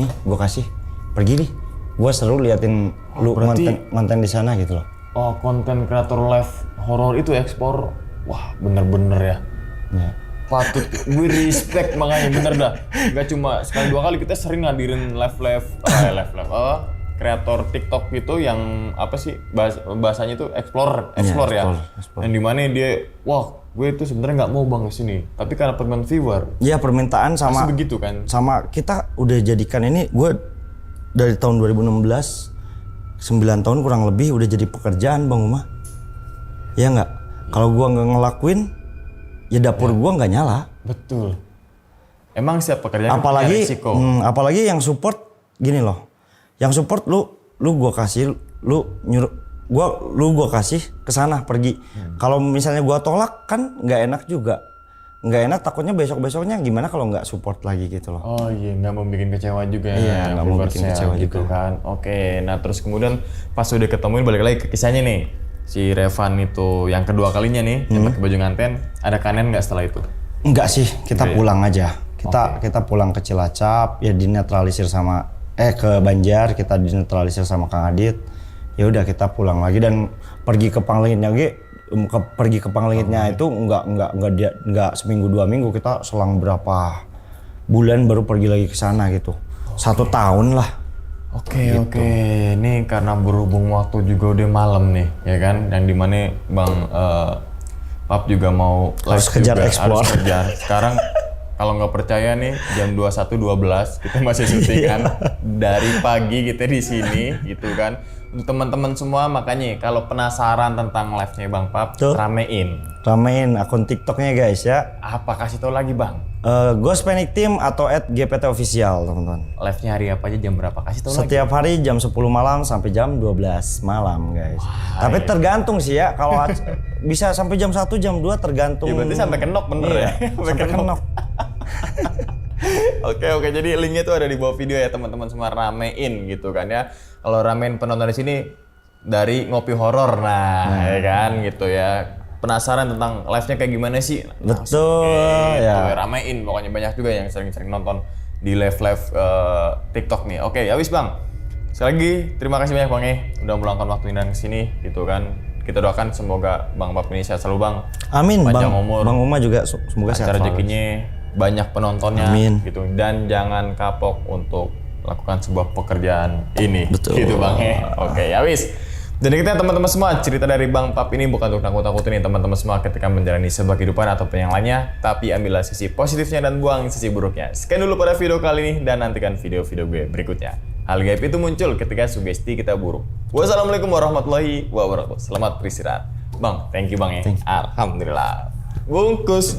Nih, gua kasih. Pergi nih. gue seru liatin lu berarti- konten di sana gitu loh. Oh, konten kreator live horor itu ekspor. Wah, bener-bener ya. Ya. Patut, gue respect makanya bener dah. Gak cuma sekali dua kali, kita sering ngadirin live kreator TikTok gitu yang apa sih bahasanya itu explore ya. explore. Yang dimana dia, wah gue itu sebenarnya nggak mau bang kesini, tapi karena permintaan viewer. Iya permintaan sama Pasti begitu kan? sama kita udah jadikan ini gue dari tahun 2016 9 tahun kurang lebih udah jadi pekerjaan Bang Uma. Ya nggak? Kalau gua nggak ngelakuin ya dapur gua nggak nyala. Betul. Emang siap pekerjaan Apalagi resiko. apalagi yang support gini loh. Yang support lu gua kasih lu nyuruh gua kasih ke sana pergi. Kalau misalnya gua tolak kan nggak enak juga. Nggak enak takutnya besok-besoknya gimana kalau nggak support lagi gitu loh. Oh iya, nggak mau bikin kecewa juga Iya, ya, nggak mau bikin viewersnya kecewa gitu juga. kan. Oke, nah terus kemudian pas udah ketemuin balik lagi ke kisahnya nih. Si Revan itu yang kedua kalinya nih, yang pakai baju nganten, ada kanen nggak setelah itu? Enggak sih, kita Oke. pulang aja. Kita pulang ke Cilacap, ya dinetralisir sama ke Banjar, kita dinetralisir sama Kang Adit. Ya udah kita pulang lagi dan pergi ke Panglingitnya pergi ke Panglingitnya itu enggak seminggu 2 minggu, kita selang berapa bulan baru pergi lagi ke sana gitu. 1 tahun lah. Oke, ini karena berhubung waktu juga udah malam nih, ya kan? Yang dimana Bang Pap juga mau Harus live kejar juga, explore. harus kejar. Sekarang kalau nggak percaya nih jam 21.12 kita masih syutingan dari pagi kita di sini gitu kan. Untuk teman-teman semua makanya kalau penasaran tentang live-nya Bang Pap, Tuh. ramein. Ramein akun TikToknya guys ya. Apa kasih tau lagi Bang? Ghost Panic Team atau @GPT Official teman-teman. Live-nya hari apa aja, jam berapa? Kasih tau lagi. Setiap hari jam 10 malam sampai jam 12 malam guys. Tapi tergantung sih ya, kalau bisa sampai jam 1 jam 2 tergantung. Ya berarti sampai kenok bener Iya, ya? sampai kenok. Oke, jadi linknya tuh ada di bawah video ya teman-teman, semua ramein gitu kan ya. Kalau ramein penonton di sini dari ngopi horor, ya kan gitu ya. Penasaran tentang live-nya kayak gimana sih? Betul, ya. ya. Ramein, pokoknya banyak juga yang sering-sering nonton di live-live TikTok nih. Oke, ya wis Bang. Sekali lagi terima kasih banyak Bang udah meluangkan waktu dan kesini gitu kan. Kita doakan semoga Bang Pap ini sehat selalu Bang. Amin. Panjang Bang, umur. Bang Uma juga semoga sehat Lancar selalu. rezekinya, banyak penontonnya Amin. gitu, dan jangan kapok untuk lakukan sebuah pekerjaan ini. Betul. Gitu Bang Oke, ya wis. Jadi kita teman-teman semua, cerita dari Bang Pap ini bukan untuk nakut-nakutin teman-teman semua ketika menjalani sebuah kehidupan ataupun yang lainnya, tapi ambillah sisi positifnya dan buang sisi buruknya. Sekian dulu pada video kali ini dan nantikan video-video gue berikutnya. Hal gaib itu muncul ketika sugesti kita buruk. Wassalamualaikum warahmatullahi wabarakatuh. Selamat beristirahat. Bang, thank you Bang Alhamdulillah. Bungkus.